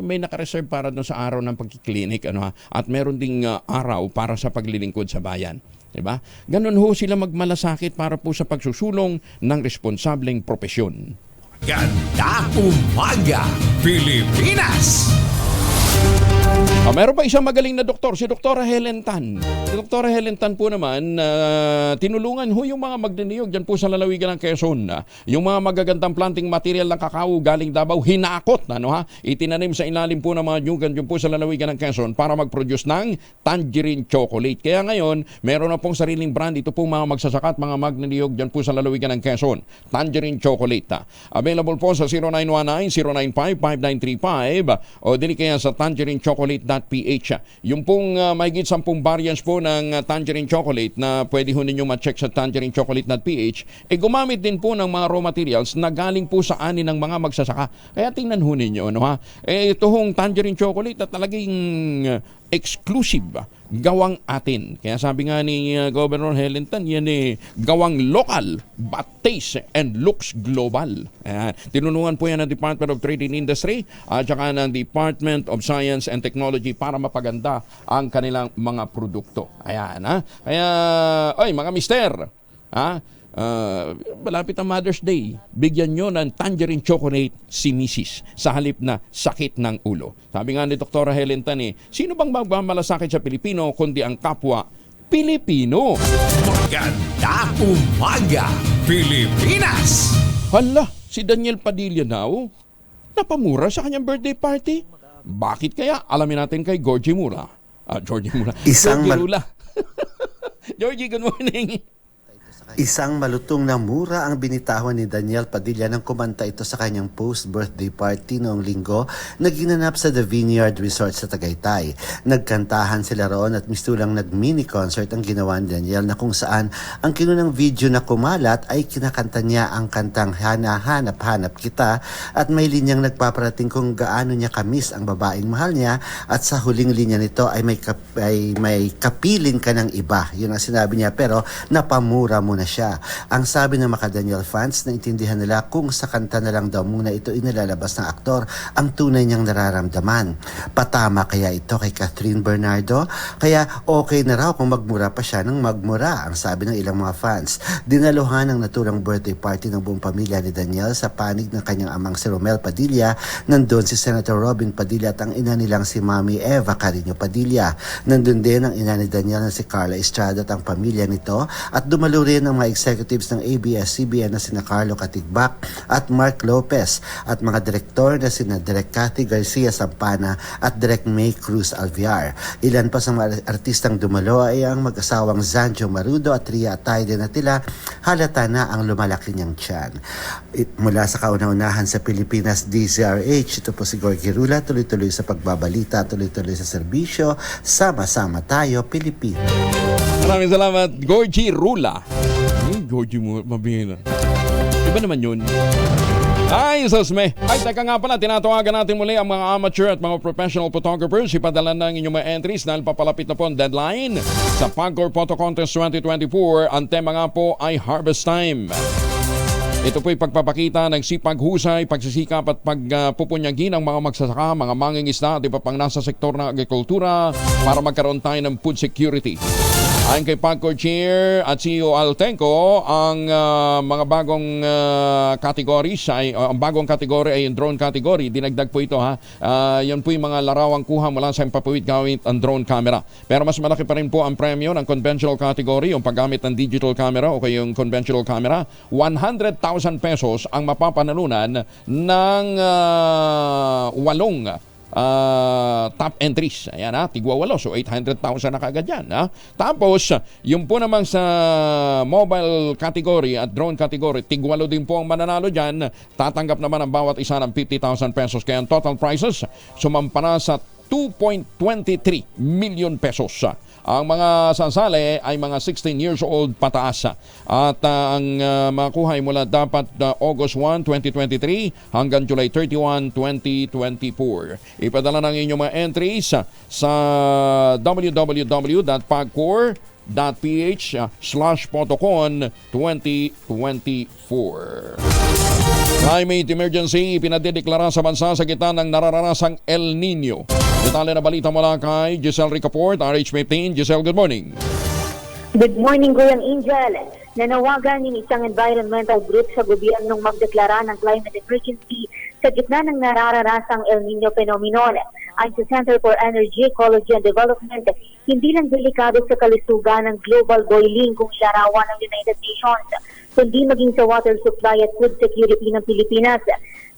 May nakareserve para doon sa araw ng pagkiklinik. At meron ding araw para sa paglilingkod sa bayan. Diba? Ganun ho sila magmalasakit para po sa pagsusulong ng responsableng propesyon. Ganda Umaga Pilipinas! Meron pa isang magaling na doktor, si Dr. Helen Tan. Si Dr. Helen Tan po naman, tinulungan ho yung mga magdiniyog dyan po sa lalawigan ng Quezon. Yung mga magagandang planting material ng kakao galing Davao, hinakot itinanim sa ilalim po ng mga nyugan dyan po sa lalawigan ng Quezon para mag-produce ng tangerine chocolate. Kaya ngayon, meron na pong sariling brand ito pong mga magsasaka at mga magdiniyog dyan po sa lalawigan ng Quezon. Tangerine chocolate. Available po sa 0919-095-5935 o dili kaya sa tangerinechocolate.ph. Yung pong mahigit 10 variants po ng tangerine chocolate na pwede ho ninyong ma-check sa tangerinechocolate.ph, gumamit din po ng mga raw materials na galing po sa ani ng mga magsasaka. Kaya tingnan ho ninyo, ito hong tangerine chocolate na talagang exclusive, gawang atin. Kaya sabi nga ni Governor Helen Tan, yan gawang local but taste and looks global. Ayan. Tinulungan po yan ng Department of Trade and Industry at saka ng Department of Science and Technology para mapaganda ang kanilang mga produkto. Ayan, Kaya, mga mister, malapit ang Mother's Day, bigyan nyo ng tangerine chocolate si Mrs. sa halip na sakit ng ulo. Sabi nga ni Dr. Helen Tan, sino bang magmamalasakit sa Pilipino kundi ang kapwa Pilipino? Maganda Umaga Pilipinas! Hala, si Daniel Padilla daw napamura sa kanyang birthday party. Bakit kaya? Alamin natin kay Georgie Mura. Georgie Mura. Georgie Rula. Georgie, good morning. Isang malutong na mura ang binitawan ni Daniel Padilla nang kumanta ito sa kanyang post-birthday party noong linggo na ginanap sa The Vineyard Resort sa Tagaytay. Nagkantahan sila roon at mistulang nag-mini concert ang ginawa ni Daniel na kung saan ang kinunang video na kumalat ay kinakanta niya ang kantang Hanahanap-hanap kita at may linyang nagpaparating kung gaano niya kamiss ang babaeng mahal niya at sa huling linya nito ay may kapiling ka ng iba. Yun ang sinabi niya pero napamura muna muna siya. Ang sabi ng mga Daniel fans, naintindihan nila kung sa kanta na lang daw muna ito inilalabas ng aktor ang tunay niyang nararamdaman. Patama kaya ito kay Catherine Bernardo? Kaya okay na raw kung magmura pa siya ng magmura, ang sabi ng ilang mga fans. Dinaluhan ang naturang birthday party ng buong pamilya ni Daniel sa panig ng kanyang amang si Romel Padilla. Nandun si Senator Robin Padilla at ang ina nilang si Mami Eva Carino Padilla. Nandun din ang ina ni Daniel na si Carla Estrada at ang pamilya nito, at dumalo rin ang mga executives ng ABS-CBN na sina Carlo Katigbak at Mark Lopez at mga direktor na sina Direk Cathy Garcia Sampana at Direk May Cruz Alviar. Ilan pa sa mga artistang dumalo ay ang mag-asawang Zanjo Marudo at Ria Atayde na tila halata na ang lumalaki niyang tiyan. Mula sa kauna-unahan sa Pilipinas DZRH, ito po si Gorgie Rula, tuloy-tuloy sa pagbabalita, tuloy-tuloy sa serbisyo, sama-sama tayo Pilipinas. Maraming salamat, Gorgie Rula. Gorgie mo, mabihina. Iba naman yun. Ay, sasme. Ay, teka nga pala, tinatawagan natin muli ang mga amateur at mga professional photographers. Ipadala na ang inyong mga entries dahil papalapit na po ang deadline sa Pagcor Photo Contest 2024. Ang tema nga po ay Harvest Time. Ito po'y pagpapakita ng sipag, husay, pagsisikap at pagpupunyagi ng mga magsasaka, mga mangingisda at iba pang nasa sektor ng agrikultura para magkaroon tayo ng food security. Ayon kay Pagcor Chair at CEO Altenco, ang mga bagong categories ay ang bagong category ay yung drone category. Dinagdag po ito ha. Yan po yung mga larawang kuha mula sa impapawid gamit ang drone camera. Pero mas malaki pa rin po ang premyo ng conventional category, yung paggamit ng digital camera o kaya yung conventional camera. 100,000 pesos ang mapapanalunan ng 8 top entries. Ayan ha, tigwa 8. So 800,000 na kagad yan ha. Tapos, yung po naman sa mobile category at drone category, tigwa 8 din po ang mananalo dyan. Tatanggap naman ang bawat isa ng 50,000 pesos. Kaya ang total prizes, sumampa sa 2.23 million pesos. Ang mga sasali ay mga 16 years old pataas. At ang makuha ay mula dapat August 1, 2023 hanggang July 31, 2024. Ipadala ng inyong mga entries sa www.pagcor.ph/photocon 2024. Climate emergency pinadedeklara sa bansa sa gitna ng narararasang El Nino. Detalye na balita mula kay Giselle Ricaport, RH15. Giselle, good morning. Good morning, Kuya Angel. Nanawagan ng isang environmental group sa gobyernong magdeklara ng climate emergency sa gitna ng narararasang El Nino phenomenon. Ayon sa Center for Energy, Ecology and Development, hindi lang delikado sa kalusugan ng global boiling kung ilarawan ng United Nations, kundi maging sa water supply at food security ng Pilipinas.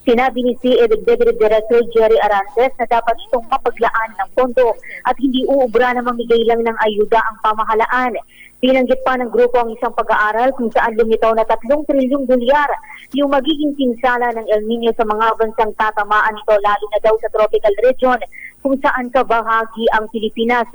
Sinabi ni CED Executive Director Jerry Arantes na dapat itong mapaglaan ng pondo at hindi uubra na mamigay lang ng ayuda ang pamahalaan. Binanggit pa ng grupo ang isang pag-aaral kung saan lumitaw na 3 trilyong dolyar yung magiging pinsala ng El Nino sa mga bansang tatamaan ito, lalo na daw sa tropical region kung saan kabahagi ang Pilipinas.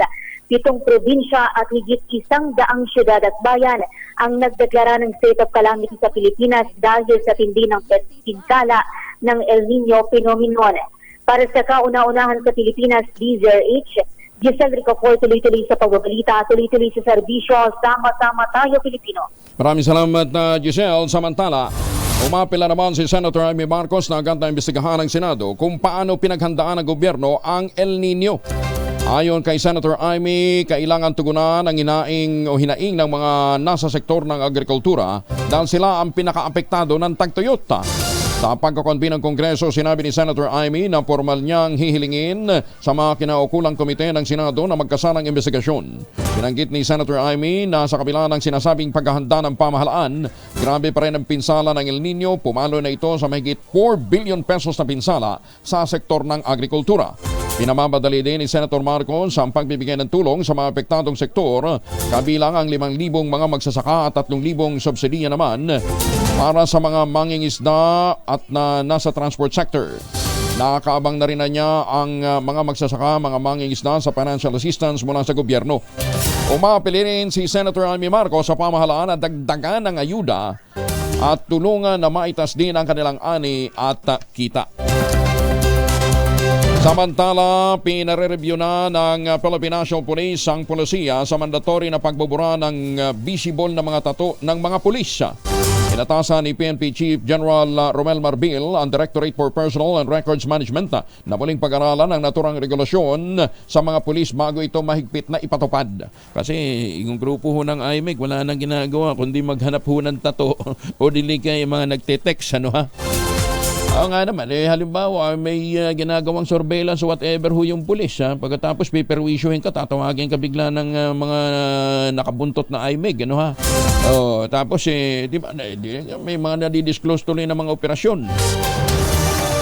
7 probinsya at higit 100 syudad at bayan ang nagdeklara ng state of calamity sa Pilipinas dahil sa tindi ng pinsala ng El Nino phenomenon. Para sa kauna-unahan sa Pilipinas, DZRH, Giselle Ricaport, tuloy-tuloy sa pagbabalita, tuloy-tuloy sa serbisyo, sama-sama tayo Pilipino. Maraming salamat Giselle. Samantala, umapila naman si Senator Amy Marcos na agad na imbestigahan ng Senado kung paano pinaghandaan ng gobyerno ang El Nino. Ayon kay Senator Amy, kailangan tugunan ang hinaing ng mga nasa sektor ng agrikultura dahil sila ang pinaka-apektado ng tagtuyot. Sa pagkakonbin ng Kongreso, sinabi ni Senator Amy na formal niyang hihilingin sa mga kinaukulang komite ng Senado na magkasanang investigasyon. Binanggit ni Senator Amy na sa kabila ng sinasabing paghahanda ng pamahalaan, grabe pa rin ang pinsala ng El Nino. Pumalo na ito sa mahigit 4 billion pesos na pinsala sa sektor ng agrikultura. Pinamamadali din ni Senator Marcos ang pagbibigay ng tulong sa mga apektadong sektor, kabilang ang 5,000 mga magsasaka at 3,000 subsidiya naman para sa mga mangingisda at nasa transport sector. Nakakaabang na rin na niya ang mga magsasaka, mga mangingisda sa financial assistance mula sa gobyerno. Umapili rin si Senator Amy Marcos sa pamahalaan na dagdagan ng ayuda at tulungan na maitas din ang kanilang ani at kita. Samantala, pinare-review na ng Philippine National Police ang polisiya sa mandatory na pagbubura ng visible na mga tato ng mga pulis. Inatasan ni PNP Chief General Romel Marbil ang Directorate for Personnel and Records Management na muling pag-aralan ang naturang regulasyon sa mga pulis bago ito mahigpit na ipatupad. Kasi yung grupo ho ng IMEC wala nang ginagawa kundi maghanap ho ng tato o dili kay mga nagte-text, ano ha? Oo nga naman, halimbawa may ginagawang surveillance o whatever ho yung pulis. Pagkatapos piperwisyuhin ka, tatawagin ka bigla ng mga nakabuntot na IMEG, ano ha? Tapos di ba, may mga nadidisclose tuloy ng mga operasyon.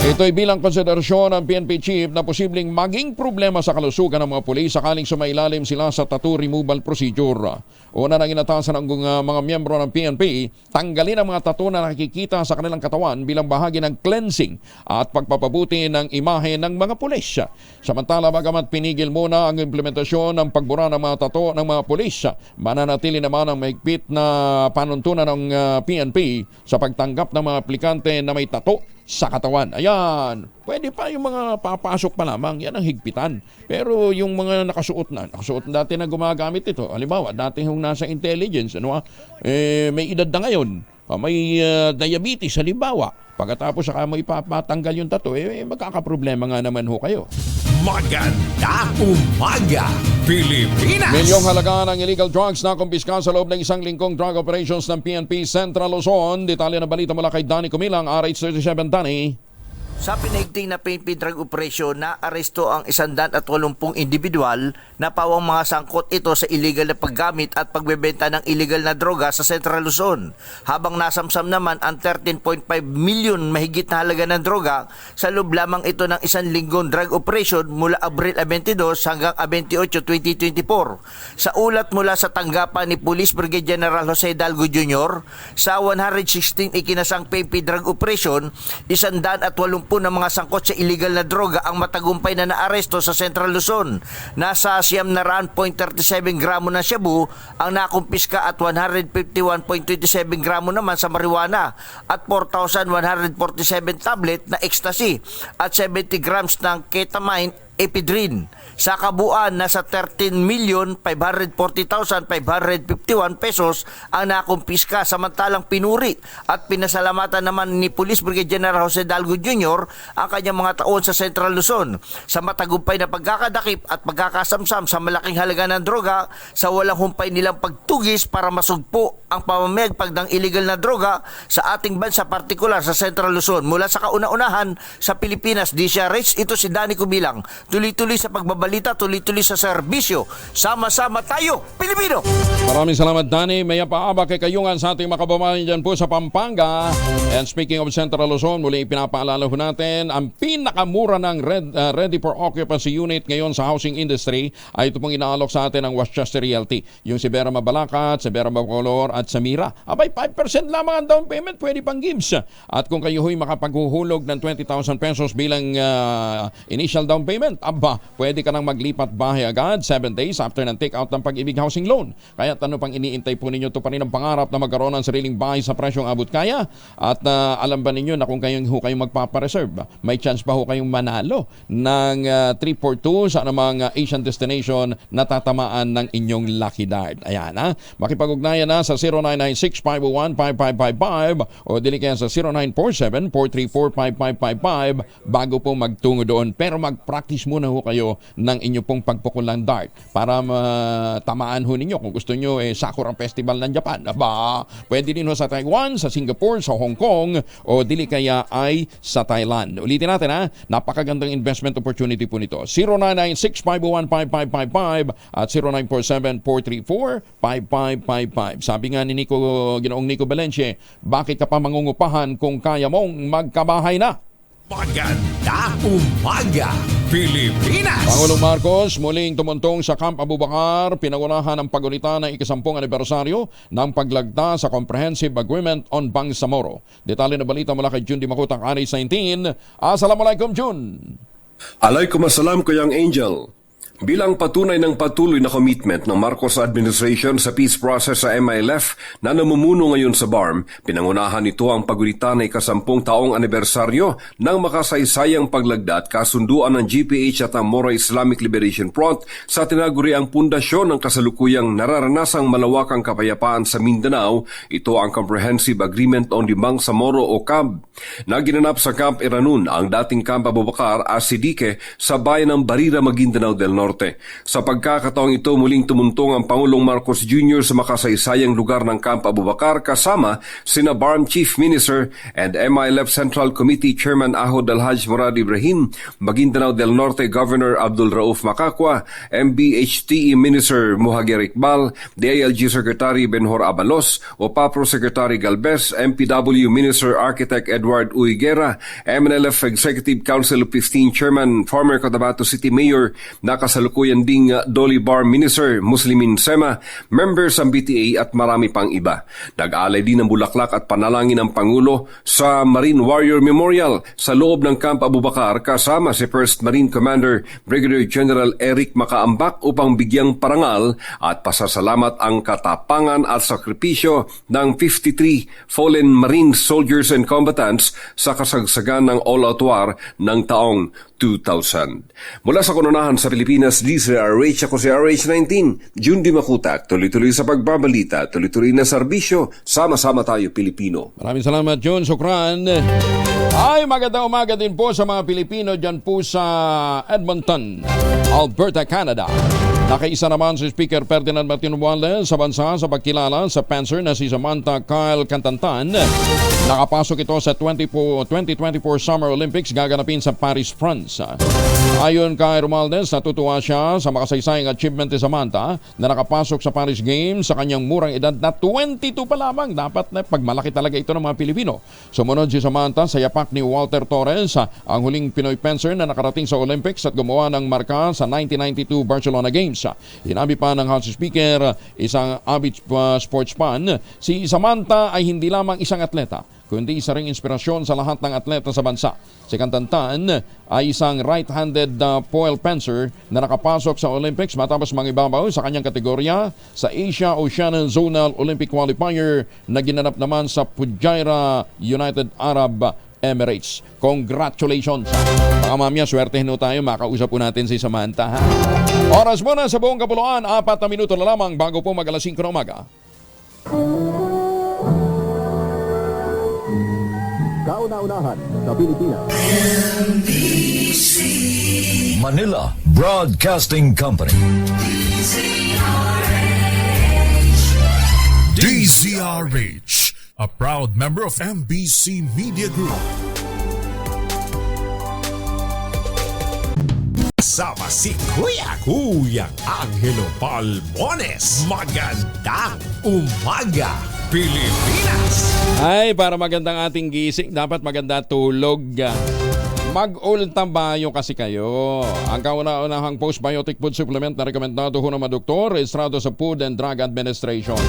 Ito'y bilang konsiderasyon ng PNP Chief na posibleng maging problema sa kalusugan ng mga pulis sakaling sumailalim sila sa tattoo removal procedure. Una nang inatasan ng mga miyembro ng PNP, tanggalin ang mga tattoo na nakikita sa kanilang katawan bilang bahagi ng cleansing at pagpapabuti ng imahe ng mga pulis. Samantala, bagamat pinigil muna ang implementasyon ng pagbura ng mga tattoo ng mga pulis, mananatili naman ang mahigpit na panuntunan ng PNP sa pagtanggap ng mga aplikante na may tattoo sa katawan. Ayan, pwede pa yung mga papasok pa lamang, yan ang higpitan. Pero yung mga nakasuot dati na gumagamit ito, halimbawa, dati yung nasa intelligence, may edad na ngayon, may diabetes, halimbawa, pagkatapos saka mo ipapatanggal yung tattoo, magkakaproblema nga naman ho kayo. Maganda umaga, Pilipinas! Milyong halaga ng illegal drugs na kumpiska sa loob ng isang lingkong drug operations ng PNP Central Luzon. Detalye ng balita mula kay Danny Kumilang, RH37. Danny. Sa pinaigting na PNP drug operation, na-aresto ang 180 individual na pawang mga sangkot ito sa illegal na paggamit at pagbebenta ng illegal na droga sa Central Luzon. Habang nasamsam naman ang 13.5 million mahigit na halaga ng droga sa loob lamang ito ng isang linggong drug operation mula Abril 22 hanggang 28, 2024. Sa ulat mula sa tanggapan ni Police Brigade General Jose Dalgo Jr., sa 116 ikinasang PNP drug operation, 180 ng mga sangkot sa illegal na droga ang matagumpay na naaresto sa Central Luzon. Nasa 737 gramo ng shabu ang nakumpiska at 151.27 gramo naman sa marijuana at 4,147 tablet na ecstasy at 70 grams ng ketamine ephedrine. Sa kabuuan, nasa 13,540,551 pesos ang nakumpiska, samantalang pinuri at pinasalamatan naman ni Police Brigade General Jose Dalgo Jr. ang kanyang mga taon sa Central Luzon sa matagumpay na pagkakadakip at pagkakasamsam sa malaking halaga ng droga sa walang humpay nilang pagtugis para masugpo ang pamamayagpag ng illegal na droga sa ating bansa, partikular sa Central Luzon. Mula sa kauna-unahan sa Pilipinas, DCRH, ito si Danny Kubilang. Tuloy-tuloy sa pagbabalita, tuloy-tuloy sa serbisyo. Sama-sama tayo, Pilipino! Maraming salamat, Danny. May paaba kay kayungan sa ating makababayan dyan po sa Pampanga. And speaking of Central Luzon, muli pinapaalala ho natin, ang pinakamura ng ready for occupancy unit ngayon sa housing industry ay ito pong inaalok sa atin ng Westchester Realty. Yung si Vera Mabalacat, si Vera Bacolor at Samira. Abay, 5% lamang ang down payment, pwede pang gives. At kung kayo ho'y makapaghuhulog ng 20,000 pesos bilang initial down payment, aba, pwede ka nang maglipat bahay agad 7 days after ng take-out ng Pag-ibig Housing Loan. Kaya ano pang iniintay po ninyo? Ito pa rin ang pangarap na magkaroon ng sariling bahay sa presyong abot kaya. At alam ba ninyo na kung kayong magpapareserve, may chance pa ho kayong manalo ng 342 sa anumang Asian destination na tatamaan ng inyong lucky dart. Ayan ha. Makipag-ugnayan na sa 0996-501-5555 o dili kaya sa 0947-434-5555 bago po magtungo doon. Pero mag-practice muna ho kayo ng inyo pong pagpukulang dart para tamaan ho ninyo. Kung gusto nyo, Sakura Festival ng Japan. Aba, pwede din ho sa Taiwan, sa Singapore, sa Hong Kong, o dili kaya ay sa Thailand. Ulitin natin ha, napakagandang investment opportunity po nito. 0996-501-5555 at 0947-434-5555. Sabi nga ni Ginoong Nico Valencie, bakit ka pa mangungupahan kung kaya mong magkabahay na? Maganda umaga, Pilipinas! Pangulong Marcos muling tumuntong sa Camp Abubakar, pinangunahan ang paggunita ng ika-10 anibersaryo ng paglagda sa Comprehensive Agreement on Bangsamoro. Detalye na balita mula kay Jun Di Makutang, RH19. Assalamualaikum, Jun! Alaikum assalam, Kuyang Angel. Bilang patunay ng patuloy na commitment ng Marcos administration sa peace process sa MILF na namumuno ngayon sa BARM, pinangunahan nito ang pagulita ng 10 taong anibersaryo ng makasaysayang paglagda at kasunduan ng GPH at ang Moro Islamic Liberation Front sa tinaguriang pundasyon ng kasalukuyang nararanasang malawakang kapayapaan sa Mindanao. Ito ang Comprehensive Agreement on Limbang sa Moro o CAB na ginanap sa Camp Iranun, ang dating Camp Abubakar Asidike sa bayan ng Barira, Maguindanao del Norte. Sa pagkakataong ito, muling tumuntong ang Pangulong Marcos Jr. sa makasaysayang lugar ng Camp Abubakar kasama sina BARM Chief Minister and MILF Central Committee Chairman Ahod Alhaj Murad Ibrahim, Maguindanao del Norte Governor Abdul Rauf Macacua, MBHTE Minister Muhagir Iqbal, DILG Secretary Benhor Abalos, OPAPRO Secretary Galvez, MPW Minister Architect Edward Uiguera, MNLF Executive Council of 15 Chairman former Cotabato City Mayor nakasalukuyan ding Dolly Bar Minister Muslimin Sema, members ng BTA at marami pang iba. Nag-alay din ng bulaklak at panalangin ng Pangulo sa Marine Warrior Memorial sa loob ng Camp Abubakar kasama si First Marine Commander Brigadier General Eric Macaambak upang bigyang parangal at pasasalamat ang katapangan at sakripisyo ng 53 fallen Marine soldiers and combatants sa kasagsagan ng all-out war ng taong 2000. Mula sa kununahan sa Pilipinas, DZRH, ako si RH19, June Di Makutak, tuloy-tuloy sa pagbabalita, tuloy-tuloy na serbisyo, sama-sama tayo Pilipino. Maraming salamat, John. Sukran. Ay, magandang umaga din po sa mga Pilipino dyan po sa Edmonton, Alberta, Canada. Nakaisa naman si Speaker Ferdinand Martin Romualdez sa bansa sa pagkilala sa fencer na si Samantha Kyle Cantantan. Nakapasok ito sa 2024 Summer Olympics gaganapin sa Paris, France. Ayon kay Romualdez, natutuwa siya sa makasaysayang achievement ni Samantha na nakapasok sa Paris Games sa kanyang murang edad na 22 pa lamang. Dapat na pagmalaki talaga ito ng mga Pilipino. Sumunod si Samantha sa yapak ni Walter Torres, ang huling Pinoy fencer na nakarating sa Olympics at gumawa ng marka sa 1992 Barcelona Games. Hinabi pa ng House Speaker, isang avid sports fan, si Samantha ay hindi lamang isang atleta, kundi isa ring inspirasyon sa lahat ng atleta sa bansa. Si Cantantan ay isang right-handed pole fencer na nakapasok sa Olympics matapos mangibabaw sa kanyang kategorya sa Asia Oceania Zonal Olympic Qualifier na ginanap naman sa Fujairah, United Arab Emirates. Congratulations! Mga mamaya, swertehin tayo, makausap po natin si Samantha. Ha? Oras muna sa buong kapuluan, 4 na minuto na lamang bago po mag-alas 5 na umaga. Kauna-unahan sa Pilipinas. Manila Broadcasting Company. DZRH, a proud member of MBC Media Group. Sama si Kuyang Angelo Palmones. Magandang umaga, Pilipinas! Ay, para magandang ating gising, dapat maganda tulog. Mag-ultabayo kasi kayo. Ang kauna-unahang postbiotic food supplement na rekomendado ho ng mga doktor, rehistrado sa Food and Drug Administration.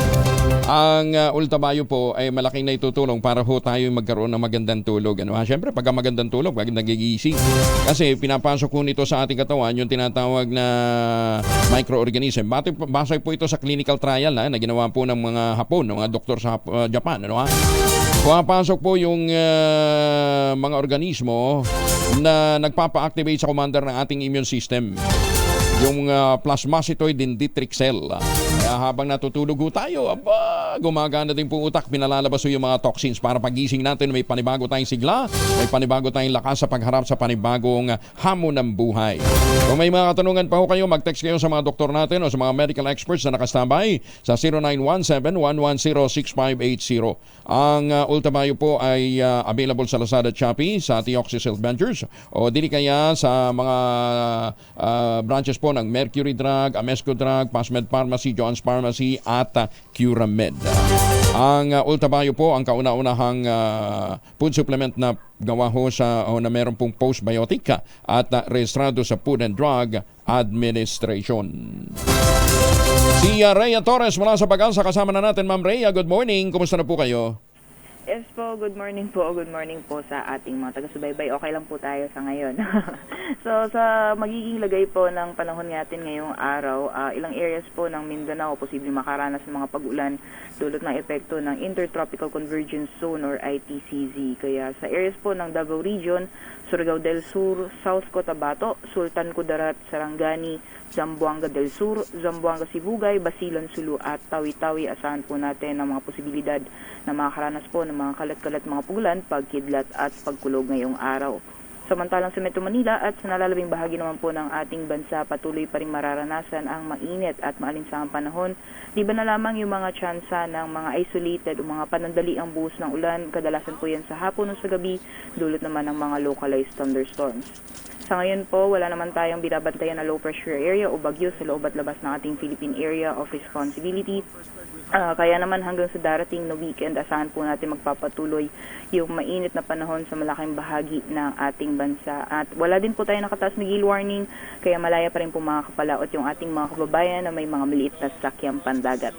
Ang ultabayo po ay malaking naitutulong para ho tayo magkaroon ng magandang tulog. Siyempre, pagka magandang tulog, magandang gigising. Kasi pinapasok po nito sa ating katawan yung tinatawag na microorganism. Base po ito sa clinical trial na ginawa po ng mga Hapon, ng mga doktor sa Japan. Pumapasok po yung mga organismo na nagpapa-activate sa commander ng ating immune system. Yung plasmacytoid dendritic cell. Kaya habang natutulog tayo, gumagana din po utak, pinalalabas yung mga toxins para pagising natin may panibago tayong sigla, may panibago tayong lakas sa pagharap sa panibagong hamon ng buhay. Kung may mga katanungan pa ho kayo, mag-text kayo sa mga doktor natin o sa mga medical experts na nakastambay sa 0917-110-6580. Ang Ultabayo po ay available sa Lazada at Shopee, sa Tioxysil Ventures o dili kaya sa mga branches po ng Mercury Drug, Amesco Drug, Pasmed Pharmacy, John's Pharmacy at Curamed. Ang Ultabayo po ang kauna-unahang food supplement na gawa ho na meron pong postbiotic at rehistrado sa Food and Drug Administration. Si Rhea Torres mula sa Pag-asa, kasama na natin. Ma'am Rhea, good morning. Kumusta na po kayo? Yes po, good morning po. Good morning po sa ating mga taga-subaybay. Okay lang po tayo sa ngayon. So, sa magiging lagay po ng panahon natin ngayong araw, ilang areas po ng Mindanao posibleng makaranas ng mga pag-ulan dulot ng epekto ng Intertropical Convergence Zone or ITCZ. Kaya sa areas po ng Davao Region, Surigao del Sur, South Cotabato, Sultan Kudarat, Sarangani, Zamboanga del Sur, Zamboanga Sibugay, Basilan Sulu at Tawi-Tawi. Asahan po natin ang mga posibilidad na makakaranas po ng mga kalat-kalat mga pugulan, pagkidlat at pagkulog ngayong araw. Samantalang sa Metro Manila at sa nalalabing bahagi naman po ng ating bansa, patuloy pa rin mararanasan ang mainit at maalinsangang panahon. Di ba na lamang yung mga tsansa ng mga isolated o mga panandali ang buhos ng ulan, kadalasan po yan sa hapon o sa gabi, dulot naman ng mga localized thunderstorms. Sa ngayon po, wala naman tayong binabantayan na low pressure area o bagyo sa loob at labas ng ating Philippine Area of Responsibility. Kaya naman hanggang sa darating na weekend, asahan po natin magpapatuloy yung mainit na panahon sa malaking bahagi ng ating bansa. At wala din po tayo nakataas na gale warning, kaya malaya pa rin po makakapalaot yung ating mga kababayan na may mga maliit na sakyang pandagat.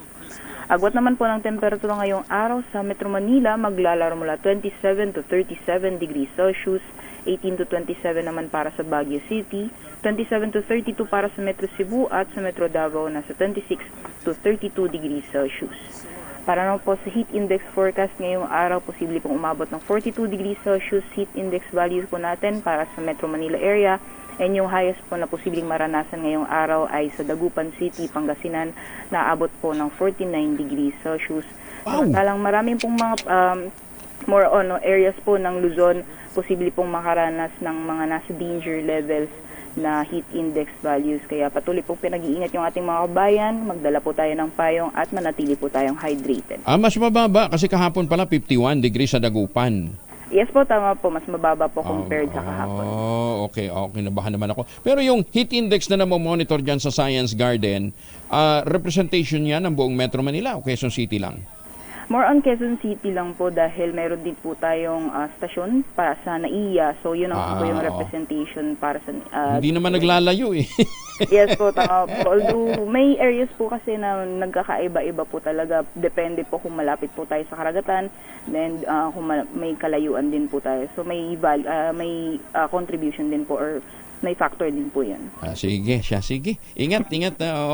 Agwat naman po ng temperatura ngayong araw sa Metro Manila, maglalaro mula 27 to 37 degrees Celsius, 18 to 27 naman para sa Baguio City, 27 to 32 para sa Metro Cebu at sa Metro Davao nasa 26 to 32 degrees Celsius. Para naman po sa heat index forecast ngayong araw, posible pong umabot ng 42 degrees Celsius heat index values po natin para sa Metro Manila area. And yung highest po na posibleng maranasan ngayong araw ay sa Dagupan City, Pangasinan, na abot po ng 49 degrees Celsius. Samantalang maraming pong mga more on areas po ng Luzon, posible pong makaranas ng mga nasa danger levels na heat index values. Kaya patuloy pong pinag-iingat yung ating mga kabayan, magdala po tayo ng payong at manatili po tayong hydrated. Mas mababa kasi kahapon pala 51 degrees sa Dagupan. Yes po, tama po. Mas mababa po compared sa kahapon. Okay. Nabahan naman ako. Pero yung heat index na namomonitor dyan sa Science Garden, representation yan ng buong Metro Manila o Quezon City lang? More on Quezon City lang po dahil mayroon din po tayong stasyon para sa NAIA. So yun ang po yung representation para sa... Hindi naman naglalayo eh. Yes po, tama po. Although may areas po kasi na nagkakaiba-iba po talaga. Depende po kung malapit po tayo sa karagatan. Then kung may kalayuan din po tayo. So may contribution din po or may factor din po yan. Sige. Ingat.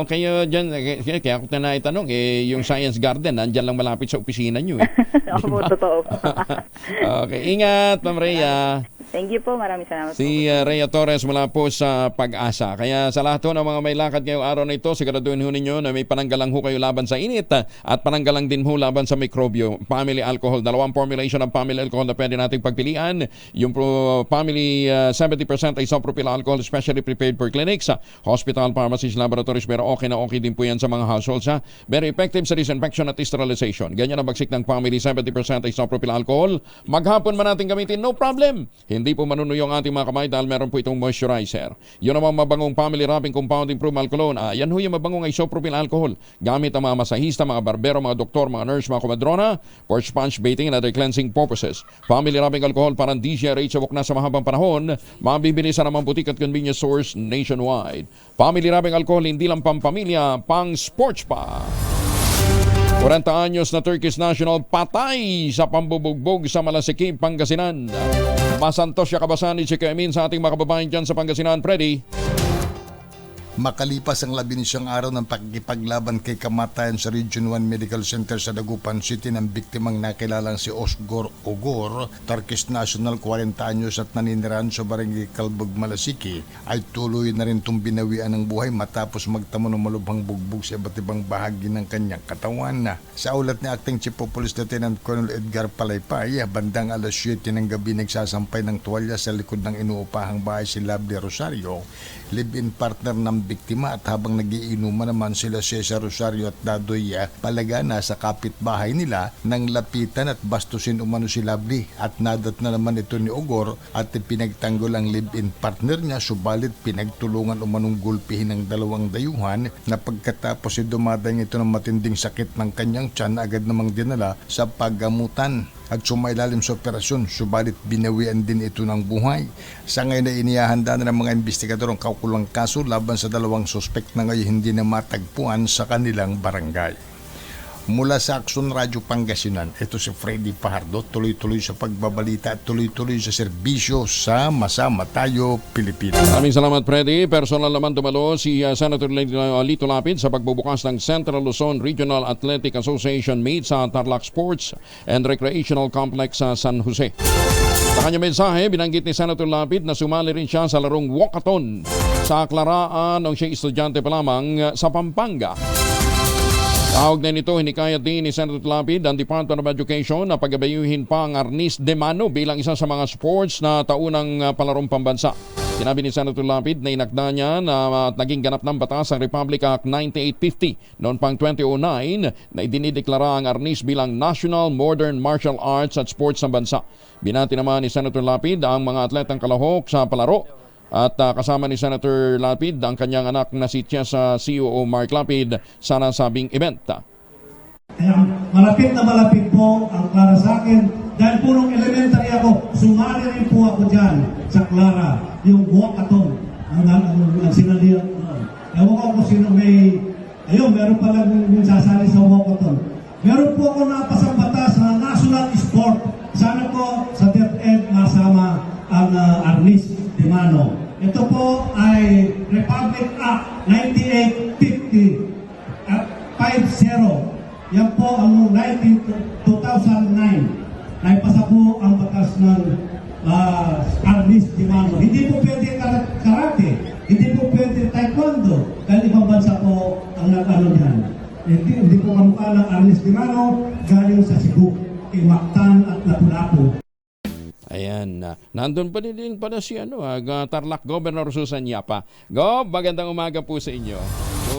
Okay dyan. Kaya ako na itanong, yung Science Garden, nandyan lang malapit sa opisina nyo. Ako po, totoo. Okay, ingat, Ma'am Rhea. Thank you po. Maraming salamat po. Si Rhea Torres mula po sa Pag-asa. Kaya sa lahat ng mga may lakad ngayong araw na ito, siguraduhin ho ninyo na may pananggalang ho kayo laban sa init at pananggalang din ho laban sa mikrobyo. Family alcohol, dalawang formulation ng family alcohol na pwede nating pagpilian. Yung family 70% isopropyl alcohol, specially prepared for clinics, hospital, pharmacies, laboratories, pero okay na okay din po yan sa mga households. Very effective sa disinfection at sterilization. Ganyan ang bagsik ng family 70% isopropyl alcohol. Maghapon man natin gamitin, no problem. Hindi po manunuyo ang ating mga kamay dahil meron po itong moisturizer. Yun naman mabangong family wrapping compound improved alcohol. Yan ho yung mabangong isopropyl alcohol. Gamit ang mga masahista, mga barbero, mga doktor, mga nurse, mga komadrona for sponge bathing and other cleansing purposes. Family wrapping alcohol parang DZRH sa na sa mahabang panahon. Mabibili sa naman butik at convenience stores nationwide. Family wrapping alcohol hindi lang pampamilya, pang sports pa. 40 anyos na Turkish national patay sa pambubugbog sa Malasikip, Pangasinan. Masantos siya kabasani si Kemin sa ating mga kababayan dyan sa Pangasinan. Freddy. Makalipas ang 11 araw ng pakikipaglaban kay kamatayan sa Region 1 Medical Center sa Dagupan City ng biktimang nakilalang si Osgor Ogor, Turkish national, 40 anyos at naninirahan sa Barangay Kalbog, Malasiki, ay tuloy na rin itong binawian ng buhay matapos magtamo ng malubhang bugbog sa iba't ibang bahagi ng kanyang katawan. Sa ulat ni Acting Chief of Police Lieutenant Colonel Edgar Palaypay, bandang alas 7 ng gabi nagsasampay ng tuwalya sa likod ng inuupahang bahay si Lovely Rosario, live-in partner ng biktima, at habang nagiinuman naman sila Cesar Rosario at Dadoy Palagana sa kapitbahay nila nang lapitan at bastusin umano si Lovely, at nadat na naman ito ni Ogor at pinagtanggol ang live-in partner niya, subalit pinagtulungan umanong gulpihin ng dalawang dayuhan na pagkatapos dumadaing ito ng matinding sakit ng kanyang tiyan, agad namang dinala sa paggamutan at sumailalim sa operasyon, subalit binawian din ito ng buhay. Sa ngayon ay inihahanda na ng mga investigador ang kaukulang kaso laban sa dalawang suspek na ngayon hindi na matagpuan sa kanilang barangay. Mula sa Action Radio Pangasinan, ito si Freddy Fajardo, tuloy-tuloy sa pagbabalita at tuloy-tuloy sa serbisyo. Sama-sama tayo, Pilipinas. Maraming salamat, Freddy. Personal naman dumalo si Senator Lito Lapid sa pagbubukas ng Central Luzon Regional Athletic Association meet sa Tarlac Sports and Recreational Complex sa San Jose. Sa kanyang mensahe, binanggit ni Senator Lapid na sumali rin siya sa larong walkathon sa Aklaraan nung siya estudyante pa lamang sa Pampanga. Kaugnay nito, hinikayat din ni Senator Lapid ang Department of Education na pagabayuhin pa ang arnis de mano bilang isa sa mga sports na taunang palarong pambansa. Sinabi ni Senator Lapid na inakda niya na naging ganap ng batas ang Republic Act 9850 noon pang 2009 na idinideklara ang arnis bilang National Modern Martial Arts at Sports ng bansa. Binati naman ni Senator Lapid ang mga atletang kalahok sa palaro at kasama ni Senator Lapid ang kanyang anak na si Tiesa COO Mark Lapid sa nasabing event. Kaya malapit na malapit po ang Clara sa akin. Dahil po nung elementary ako, sumali rin po ako dyan sa Clara, yung walkathon, ang sinalihan. Ewan ko kung sino may, ayun, meron pala yung sasali sa walkathon. Meron po ako napasang batas na national sport. Sana po sa DepEd masama ang arnis de mano. Ito po ay Republic Act 9850 50. Yan po ang 2009. Naipasa po ang batas ng arnis de mano. Hindi po pwede karate, hindi po pwede taekwondo, dahil ibang bansa po ang nag-ano niyan. Hindi po kamukha ng arnis de mano galing sa Cebu, kay Mactan at Lapu-Lapu. Ayan, nandun pa din pala si Tarlac Governor Susan Yapa. Gob, magandang umaga po sa inyo.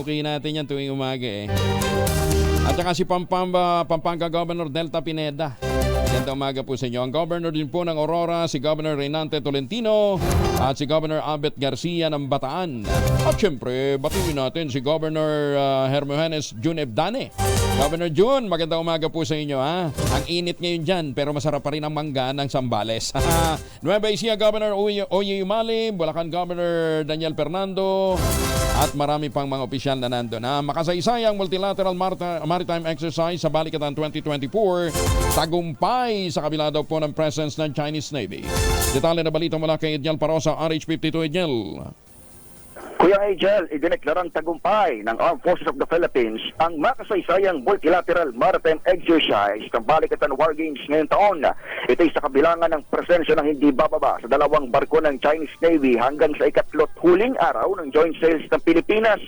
Okay natin yan tuwing umaga eh. At saka si Pampanga Governor Delta Pineda. Magandang umaga po sa inyo. Ang Governor din po ng Aurora, si Governor Reynante Tolentino at si Governor Abet Garcia ng Bataan. At syempre, batiin natin si Governor Hermogenes Jun Ebdane. Governor Jun, magandang umaga po sa inyo. Ha? Ang init ngayon dyan, pero masarap pa rin ang mangga ng Zambales. Nueva Ecija Governor Oye Umali, Bulacan Governor Daniel Fernando, at marami pang mga opisyal na nandun. Makasaysayang multilateral maritime exercise sa Balikatan 2024, tagumpay sa kabila daw po ng presence ng Chinese Navy. Detalye na balita mula kay Edniel Parosa, RH52. Edniel. Kuya Angel, idineklarang tagumpay ng Armed Forces of the Philippines ang makasaysayang multilateral maritime exercise ng Balikatan War Games ngayong taon. Ito ay sa kabilangan ng presensya ng hindi bababa sa dalawang barko ng Chinese Navy hanggang sa ikatlot huling araw ng joint sales ng Pilipinas,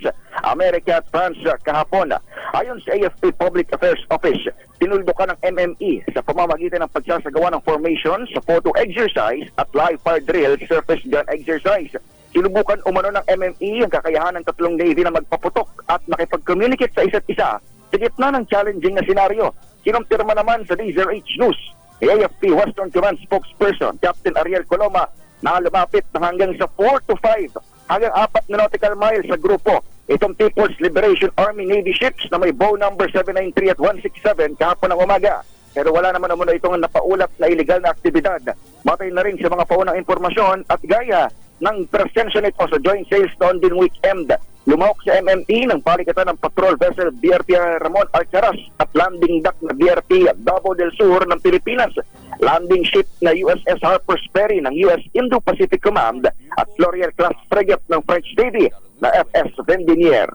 Amerika at France kahapon. Ayon sa AFP Public Affairs Office, tinuldukan ng MME sa pamamagitan ng pagsasagawa ng formation sa photo exercise at live fire drill surface gun exercise. Sinubukan umano ng MME ang kakayahan ng tatlong Navy na magpaputok at makipag-communicate sa isa't isa sa gitna ng challenging na senaryo. Kinumpirma naman sa DZRH News ni AFP Western Command spokesperson Captain Ariel Coloma na lumapit na hanggang sa 4 to 5 hanggang 4 na nautical miles sa grupo itong People's Liberation Army Navy ships na may bow number 793 at 167 kahapon ng umaga. Pero wala naman muna itong napaulat na illegal na aktibidad. Batay na rin sa mga paunang impormasyon at gaya ng presensya nito sa joint sales noon din weekend. Lumahok sa MME ng palikatan ng patrol vessel BRP Ramon Alcaraz at landing dock na BRP Davao del Sur ng Pilipinas, landing ship na USS Harper's Ferry ng US Indo-Pacific Command at L'Oreal class frigate ng French Navy na FS Vendinier.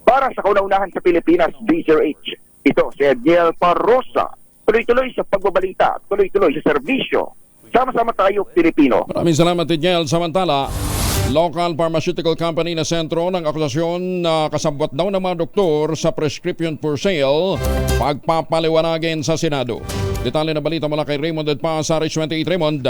Para sa kauna-unahan sa Pilipinas, DZRH, ito si Edniel Parosa. Tuloy-tuloy sa pagbabalita, tuloy-tuloy sa serbisyo. Sama-sama tayo, Pilipino. Maraming salamat, Edniel. Samantala, local pharmaceutical company na sentro ng akusasyon na kasabwat daw ng mga doktor sa prescription for sale, pagpapaliwanagin sa Senado. Detalye na balita mula kay Raymond Edpa sa RH28. Raymond.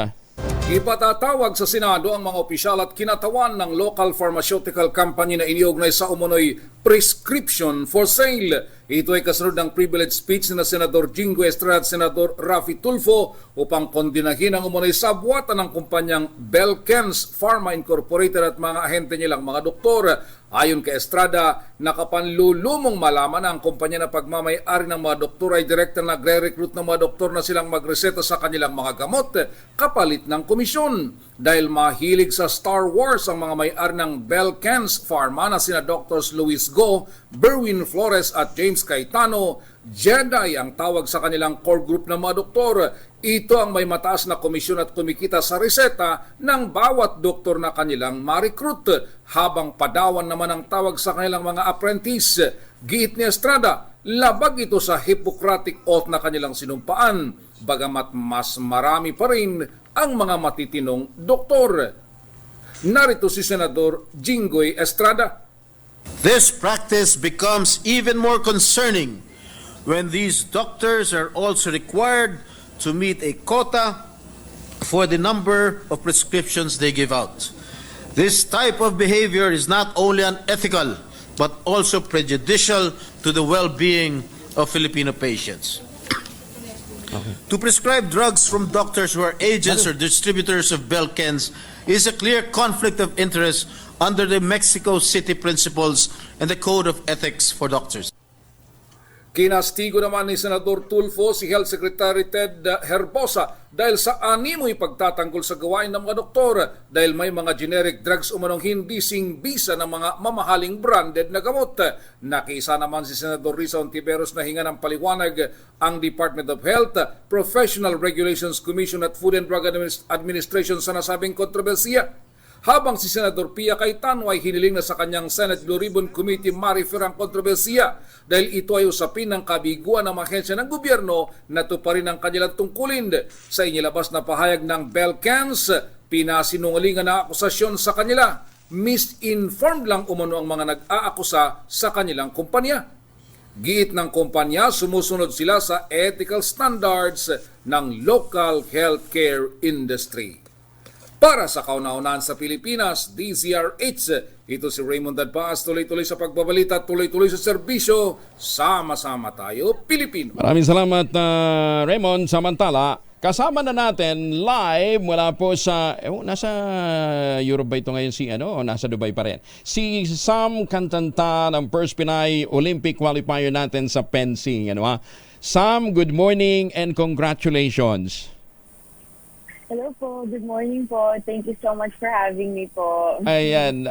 Ipatatawag sa Senado ang mga opisyal at kinatawan ng local pharmaceutical company na iniugnay sa umunoy prescription for sale. Ito ay kasunod ng privilege speech ni Senador Jingo Estrada at Senador Rafi Tulfo upang kondinahin ang umunoy sabwatan ng kumpanyang Belkens Pharma Incorporated at mga ahente nilang mga doktor. Ayon kay Estrada, nakapanlulumong malaman na ang kumpanya na pagmamay-ari ng mga doktor ay direkta nagre-recruit ng mga doktor na silang magreseta sa kanilang mga gamot kapalit ng komisyon. dahil mahilig sa Star Wars ang mga may-ari ng Belkens Pharma na sina Drs. Luis Go, Berwin Flores at James Cayetano. Jedi ang tawag sa kanilang core group ng mga doktor. Ito ang may mataas na komisyon at kumikita sa reseta ng bawat doktor na kanilang ma-recruit, habang padawan naman ang tawag sa kanilang mga apprentice. Giit ni Estrada, labag ito sa Hippocratic Oath na kanilang sinumpaan, bagamat mas marami pa rin ang mga matitinong doktor. Narito si Senador Jinggoy Estrada. This practice becomes even more concerning when these doctors are also required to meet a quota for the number of prescriptions they give out. This type of behavior is not only unethical, but also prejudicial to the well-being of Filipino patients. To prescribe drugs from doctors who are agents or distributors of Belkens is a clear conflict of interest under the Mexico City Principles and the Code of Ethics for Doctors. Kinastigo naman ni Senador Tulfo si Health Secretary Ted Herbosa dahil sa animoy pagtatanggol sa gawain ng mga doktor dahil may mga generic drugs umanong hindi singbisa ng mga mamahaling branded na gamot. Nakiisa naman si Senador Risa Ontiveros na hinga ng paliwanag ang Department of Health, Professional Regulations Commission at Food and Drug Administration sa nasabing kontrobersiya. Habang si Senador Pia Cayetano ay hiniling na sa kanyang Senate Blue Ribbon Committee ma-refer ang kontrobersiya dahil ito ay usapin ng kabiguan ng mga ahensya ng gobyerno na tuparin ang kanilang tungkulin. Sa inilabas na pahayag ng Belkens, pinasinungalingan na akusasyon sa kanila. Misinformed lang umano ang mga nag-aakusa sa kanilang kumpanya. Giit ng kumpanya, sumusunod sila sa ethical standards ng local healthcare industry. Para sa kauna-unahan sa Pilipinas, DZRH, ito si Raymond Dadpaas, tuloy-tuloy sa pagbabalita, tuloy-tuloy sa serbisyo, sama-sama tayo, Pilipino. Maraming salamat, Raymond. Samantala, kasama na natin live mula po sa, nasa Europe ba ito ngayon o nasa Dubai pa rin? Si Sam Cantanta ng First Pinay Olympic qualifier natin sa fencing. Sam, good morning and congratulations. Hello po. Good morning po. Thank you so much for having me po. Ayan.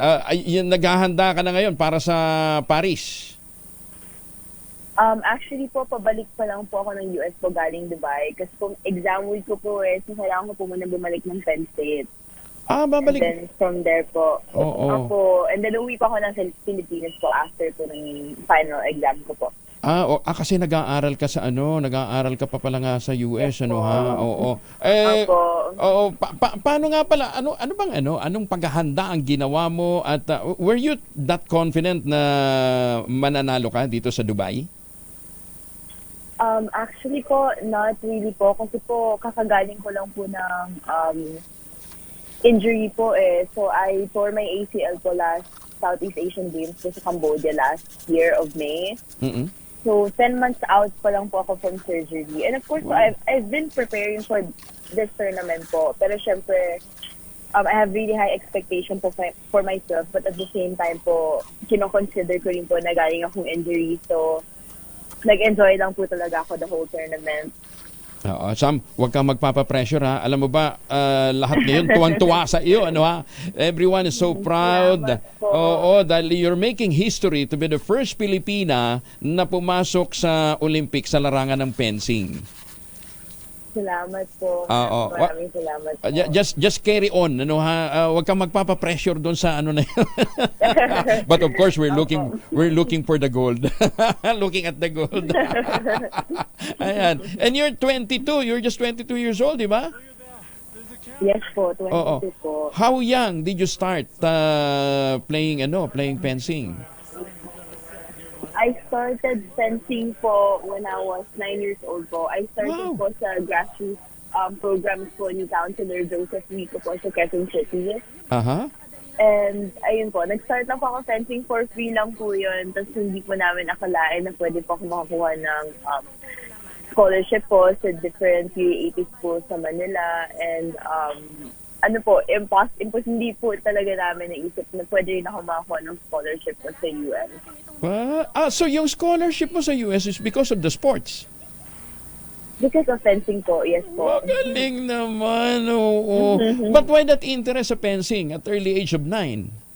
Naghahanda ka na ngayon para sa Paris. Actually po, pabalik pa lang po ako ng US po galing Dubai. Kasi po, exam week ko po so kailangan ko po muna bumalik ng Penn State. Babalik. And then from there po. Oo. And then uwi pa ako ng Pilipinas po after po ng final exam ko po. Kasi nag-aaral ka sa nag-aaral ka pa pala nga sa US, Oo. Paano nga pala, anong paghahanda ang ginawa mo at were you that confident na mananalo ka dito sa Dubai? Actually po, not really po. Kasi po, kakagaling ko lang po ng injury po So I tore my ACL po last Southeast Asian Games po sa Cambodia last year of May. Mm-mm. So 10 months out pa lang po ako from surgery. And of course, wow. I've been preparing for this tournament po. Pero syempre, I have really high expectation po for myself. But at the same time po, kino-consider ko rin po na galing akong injury. So, nag-enjoy lang po talaga ako the whole tournament. Sam, huwag kang magpapapressure ha. Alam mo ba, lahat ngayon tuwang-tuwa sa iyo, Everyone is so proud. Dahil you're making history to be the first Pilipina na pumasok sa Olympics sa larangan ng fencing. Salamat po. Maraming salamat po. Just carry on, Huwag kang magpapa-pressure doon sa na yun. But of course, we're looking for the gold. Looking at the gold. Ayan. And you're 22. You're just 22 years old, di ba? Yes po, 22 po. How young did you start playing fencing? I started fencing po when I was 9 years old po. I started po sa grassroots programs po ni Councilor Joseph Rico po sa Quezon City. And ayun po, nag-start lang po ako fencing for free lang po yun. Tapos hindi po namin akalain na pwede po ako makakuha ng scholarship po sa different UAAPs po sa Manila. And hindi po talaga namin naisip na pwede rin ako makakuha ng scholarship po sa US. So yung scholarship mo sa US is because of the sports? Because of fencing po, yes po. Galing naman, oo. But why that interest sa fencing at early age of 9?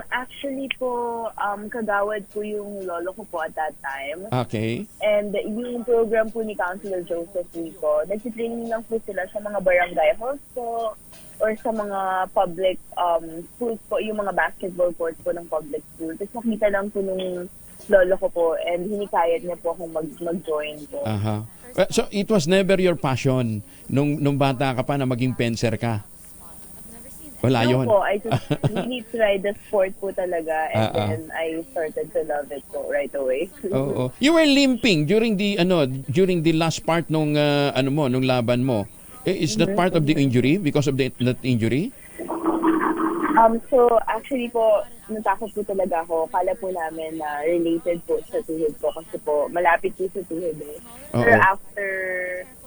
Actually po, kagawad po yung lolo ko po at that time. Okay. And yung program po ni Councilor Joseph Rico, nagsitraining lang po sila sa mga barangay halls po or sa mga public schools po, yung mga basketball courts po ng public school. Tapos nakita lang po nung lolo ko po and hinikayat niya po akong mag-join po. Aha. So it was never your passion nung bata ka pa na maging fencer ka? Wala yun? No po, I just really tried the sport po talaga and then I started to love it po right away. Oo. You were limping during the last part nung nung laban mo. Is that part of the injury because of that injury? So actually po, natakot po talaga ako. Kala po namin na related po sa tuhod ko kasi po malapit po sa tuhod eh. Pero after,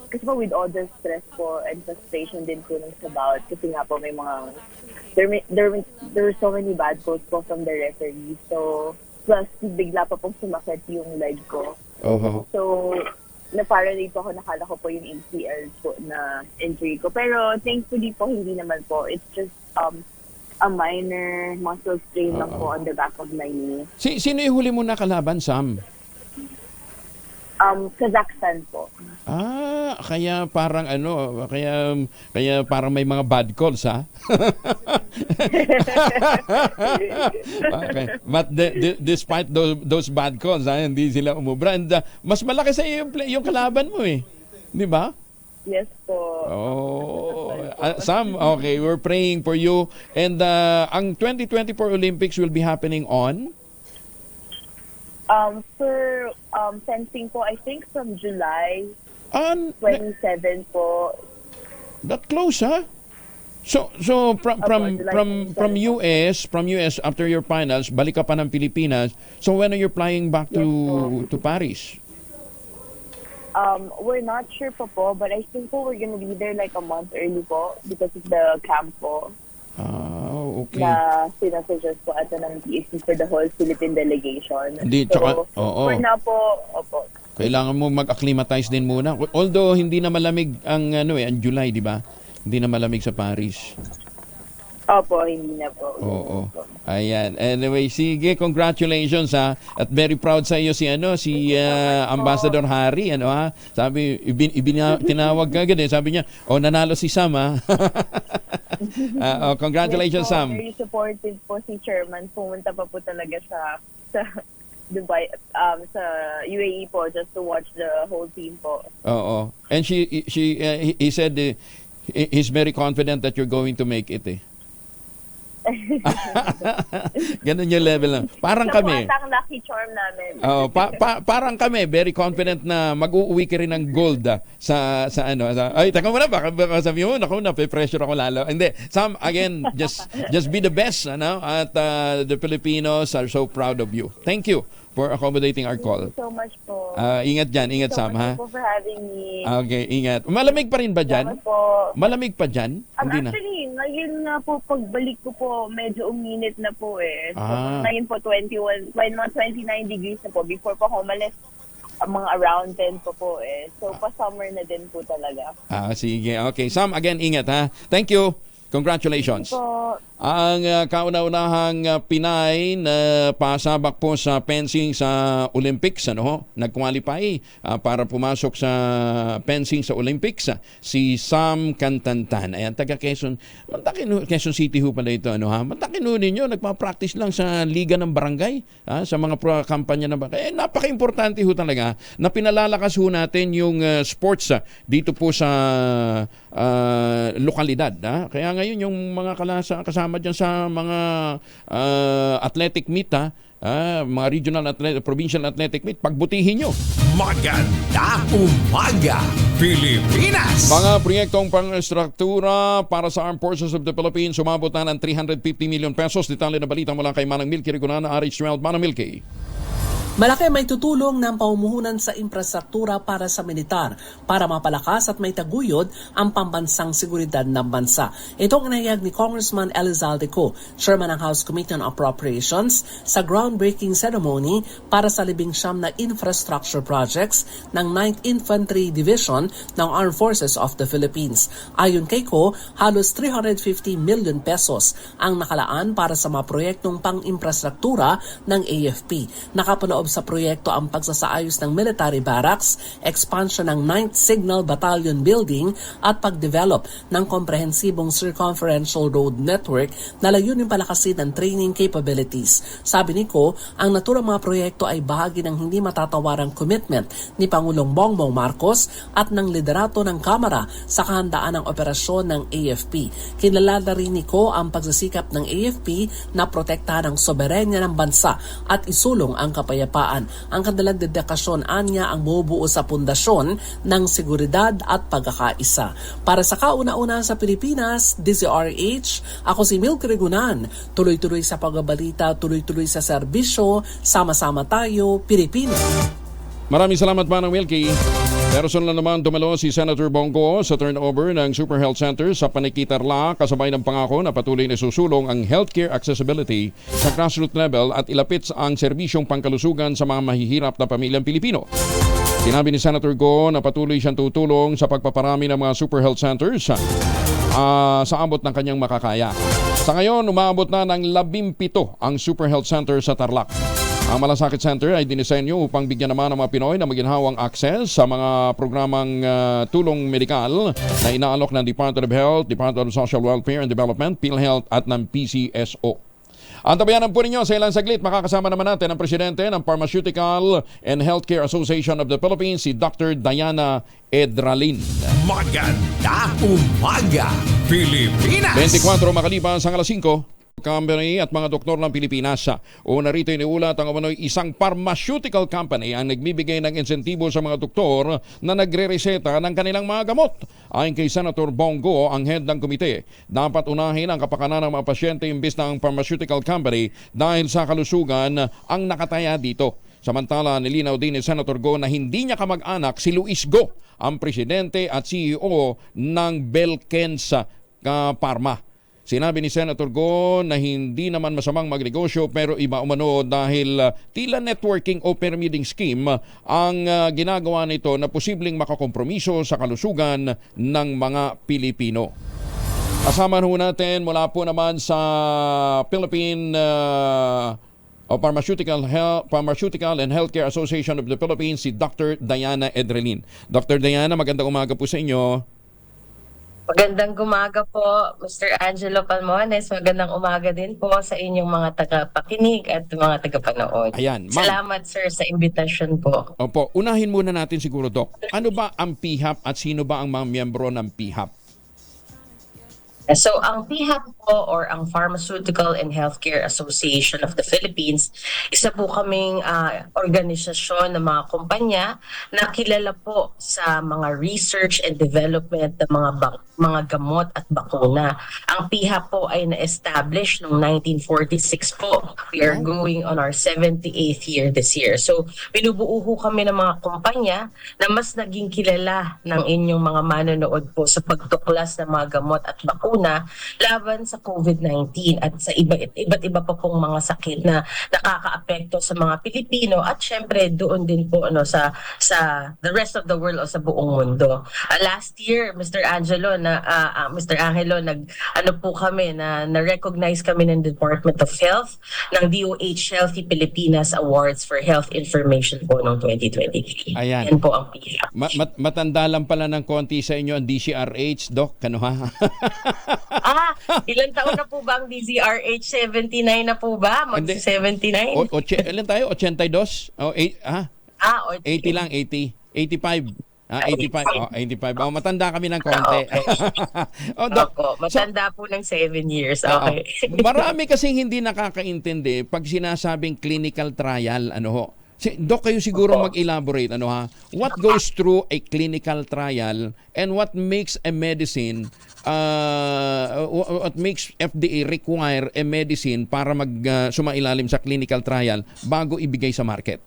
kasi po with all the stress po and frustration din po nung sa bout, kasi nga po may mga, there were so many bad calls po from the referee. So, plus bigla pa pong sumakit yung leg ko. So, na-paralyze po ako, nakala ko po yung ACL po na injury ko. Pero thankfully po, hindi naman po. It's just a minor muscle strain lang po on the back of my knee. Sino yung huli mo na kalaban, Sam? Kazakhstan po. Kaya parang kaya parang may mga bad calls, ha? Okay. But despite those bad calls, hindi sila umubra. And, mas malaki sa yung kalaban mo eh. Di ba? Yes po. Sam, okay, we're praying for you. And ang 2024 Olympics will be happening on? For fencing po, I think from July 27 po. That close, ha? So from US after your finals, balik ka pa ng Pilipinas. So when are you flying back to Paris? We're not sure po, but I think po we're gonna be there like a month early po because of the camp po. Okay. Na sinasuggest po ata ng PSC for the whole Philippine delegation. For now po, kailangan mo mag-acclimatize din muna. Although hindi na malamig ang ang July, di ba? Hindi na malamig sa Paris. Opo, hindi na po. Oo. Ayan. Anyway, sige, congratulations ha. At very proud sa iyo si Ambassador Harry, ha. Sabi tinawag ka agad sabi niya, nanalo si Sam ha. Congratulations, yes, Sam. Very supportive po si Chairman. Pumunta pa po talaga sa Dubai, sa UAE po just to watch the whole team po. Oo. And he said he's very confident that you're going to make it eh. Ganun yung level lang. Parang kami. Ang lucky charm namin. Parang kami, very confident na mag-uuwi ka rin ng gold sa ay, taka mo na, baka sabi mo, naku, nape-pressure ako lalo. Hindi, Sam, again, just be the best, at the Filipinos are so proud of you. Thank you for accommodating our call. Thank you so much po. Ingat dyan, ingat Sam, ha? Thank you for having me. Okay, ingat. Malamig pa rin ba dyan? Malamig pa dyan? Hindi na. Actually, ngayon nga po, pagbalik ko po, medyo uminit na po eh. So, ngayon po, 29 degrees na po. Before po ako umalis, mga around 10 po eh. So, pa-summer na din po talaga. Sige. Okay. Sam, again, ingat ha. Thank you. Congratulations. Ang kauna-unahang Pinay na pasabak po sa fencing sa Olympics, nag-qualify para pumasok sa fencing sa Olympics, si Sam Cantantan. Ayan, taga Quezon City ho pala ito, Matakin ninyo, nagpa-practice lang sa Liga ng Barangay, sa mga kampanya ng barangay. Napaka-importante ho talaga na pinalalakas ho natin yung sports dito po sa lokalidad. Kaya ngayon yung mga kasama dyan sa mga athletic meet, mga regional athletic, provincial athletic meet, pagbutihin nyo. Magandang umaga, Pilipinas! Mga proyektong pang-estruktura para sa Armed Forces of the Philippines sumabot na ng 350 million pesos. Detalye na balita mula kay Manang Milky Rigonana, RH12. Manang Milky. Malaki may tutulong ng pamumuhunan sa infrastruktura para sa militar para mapalakas at may taguyod ang pambansang seguridad ng bansa. Ito ang inahayag ni Congressman Elizalde Co, Chairman ng House Committee on Appropriations, sa groundbreaking ceremony para sa 19 na infrastructure projects ng 9th Infantry Division ng Armed Forces of the Philippines. Ayon kay Co, halos 350 million pesos ang nakalaan para sa mga proyektong pang-infrastruktura ng AFP. Nakapaloob sa proyekto ang pagsasaayos ng military barracks, expansion ng 9th Signal Battalion Building at pagdevelop ng komprehensibong circumferential road network na layunin palakasin ang training capabilities. Sabi ni Ko, ang naturang mga proyekto ay bahagi ng hindi matatawarang commitment ni Pangulong Bongbong Marcos at ng liderato ng Kamara sa kahandaan ng operasyon ng AFP. Kinalala rin ni Ko ang pagsisikap ng AFP na protektahan ang soberenya ng bansa at isulong ang kapayapaan. Ang kanilang dedikasyon anya ang bumubuo sa pundasyon ng seguridad at pagkakaisa. Para sa kauna-una sa Pilipinas, DZRH, ako si Milk Regunan. Tuloy-tuloy sa pagbabalita, tuloy-tuloy sa serbisyo, sama-sama tayo, Pilipinas. Maraming salamat, Manang Wilkie. Personal naman dumalo si Senator Bongo sa turnover ng Super Health Center sa Panikitarla, kasabay ng pangako na patuloy na susulong ang healthcare accessibility sa grassroots level at ilapit ang serbisyong pangkalusugan sa mga mahihirap na pamilyang Pilipino. Sinabi ni Senator Go na patuloy siyang tutulong sa pagpaparami ng mga Super Health Centers sa abot ng kanyang makakaya. Sa ngayon, umaabot na ng 17 ang Super Health Center sa Tarlac. Ang Malasakit Center ay dinisenyo upang bigyan naman ng mga Pinoy na maginhawang access sa mga programang tulong medikal na inaalok ng Department of Health, Department of Social Welfare and Development, PhilHealth at ng PCSO. Antabayanan po ninyo sa ilang saglit, makakasama naman natin ang Presidente ng Pharmaceutical and Healthcare Association of the Philippines, si Dr. Diana Edralin. Maganda umaga, Pilipinas! 24 makalipas ang alas 5. Company at mga doktor ng Pilipinas. Una rito iniulat ang umano'y isang pharmaceutical company ang nagbibigay ng insentibo sa mga doktor na nagre-reseta ng kanilang mga gamot. Ayon kay Senator Bongo, ang head ng komite, dapat unahin ang kapakanan ng mga pasyente imbis ng pharmaceutical company dahil sa kalusugan ang nakataya dito. Samantala, nilinaw din ni Senator Go na hindi niya kamag-anak si Luis Go, ang presidente at CEO ng Belkens Pharma. Sinabi ni Senator Go na hindi naman masamang magnegosyo pero iba umano dahil tila networking o permitting scheme ang ginagawa nito na posibleng makakompromiso sa kalusugan ng mga Pilipino. Kasama ho natin mula po naman sa Philippine Pharmaceutical and Healthcare Association of the Philippines, si Dr. Diana Edralin. Dr. Diana, magandang umaga po sa inyo. Magandang umaga po, Mr. Angelo Palmones. Magandang umaga din po sa inyong mga tagapakinig at mga tagapanood. Ayan, salamat, sir, sa invitation po. Opo, unahin muna natin siguro, Doc. Ano ba ang PHAP at sino ba ang mga miyembro ng PHAP? So, ang PHAP po or ang Pharmaceutical and Healthcare Association of the Philippines, isa po kaming organisasyon ng mga kumpanya na kilala po sa mga research and development ng mga gamot at bakuna. Ang PHAP po ay na-establish noong 1946 po. We are going on our 78th year this year. So, binubuo ho kami ng mga kumpanya na mas naging kilala ng inyong mga manonood po sa pagtuklas ng mga gamot at bakuna laban sa COVID-19 at sa iba't iba pa pong mga sakit na nakakaapekto sa mga Pilipino at syempre doon din po sa the rest of the world o sa buong mundo. Last year, Mr. Angelo Mr. Angelo, na-recognize kami ng Department of Health ng DOH Healthy Pilipinas Awards for Health Information po noong 2023. Ayan. Yan po ang PHAP. Matanda lang pala ng konti sa inyo ang DCRH, Doc. Ano ha? Ilan taon na po ba ang DZRH? 79 na po ba? Mag-79? Ilan tayo? 82? 80 lang, 80. 85. 85. Matanda kami ng konti. Okay. Matanda po ng 7 years. Okay. Marami kasing hindi nakakaintindi pag sinasabing clinical trial, Doc, kayo siguro mag-elaborate, what goes through a clinical trial and what makes a medicine, what makes FDA require a medicine para sumailalim sa clinical trial bago ibigay sa market?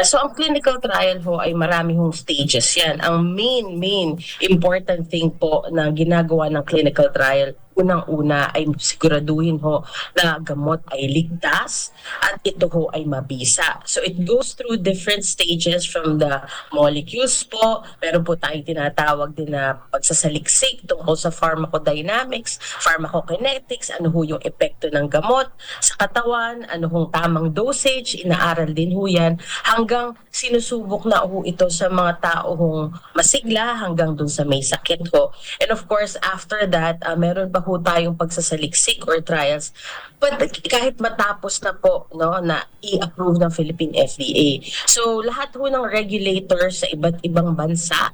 So ang clinical trial ho ay marami hong stages yan. Ang main important thing po na ginagawa ng clinical trial, unang-una ay siguraduhin ho na gamot ay ligtas at ito ho ay mabisa. So it goes through different stages from the molecules po. Meron po tayong tinatawag din na pagsasaliksik tungkol sa pharmacodynamics, pharmacokinetics, ano ho yung epekto ng gamot sa katawan, ano hong tamang dosage, inaaral din ho yan hanggang sinusubok na ho ito sa mga tao hong masigla hanggang dun sa may sakit ho. And of course, after that, meron pa ho tayong pagsasaliksik or trials. But kahit matapos na po na i-approve ng Philippine FDA. So lahat ho ng regulators sa iba't ibang bansa,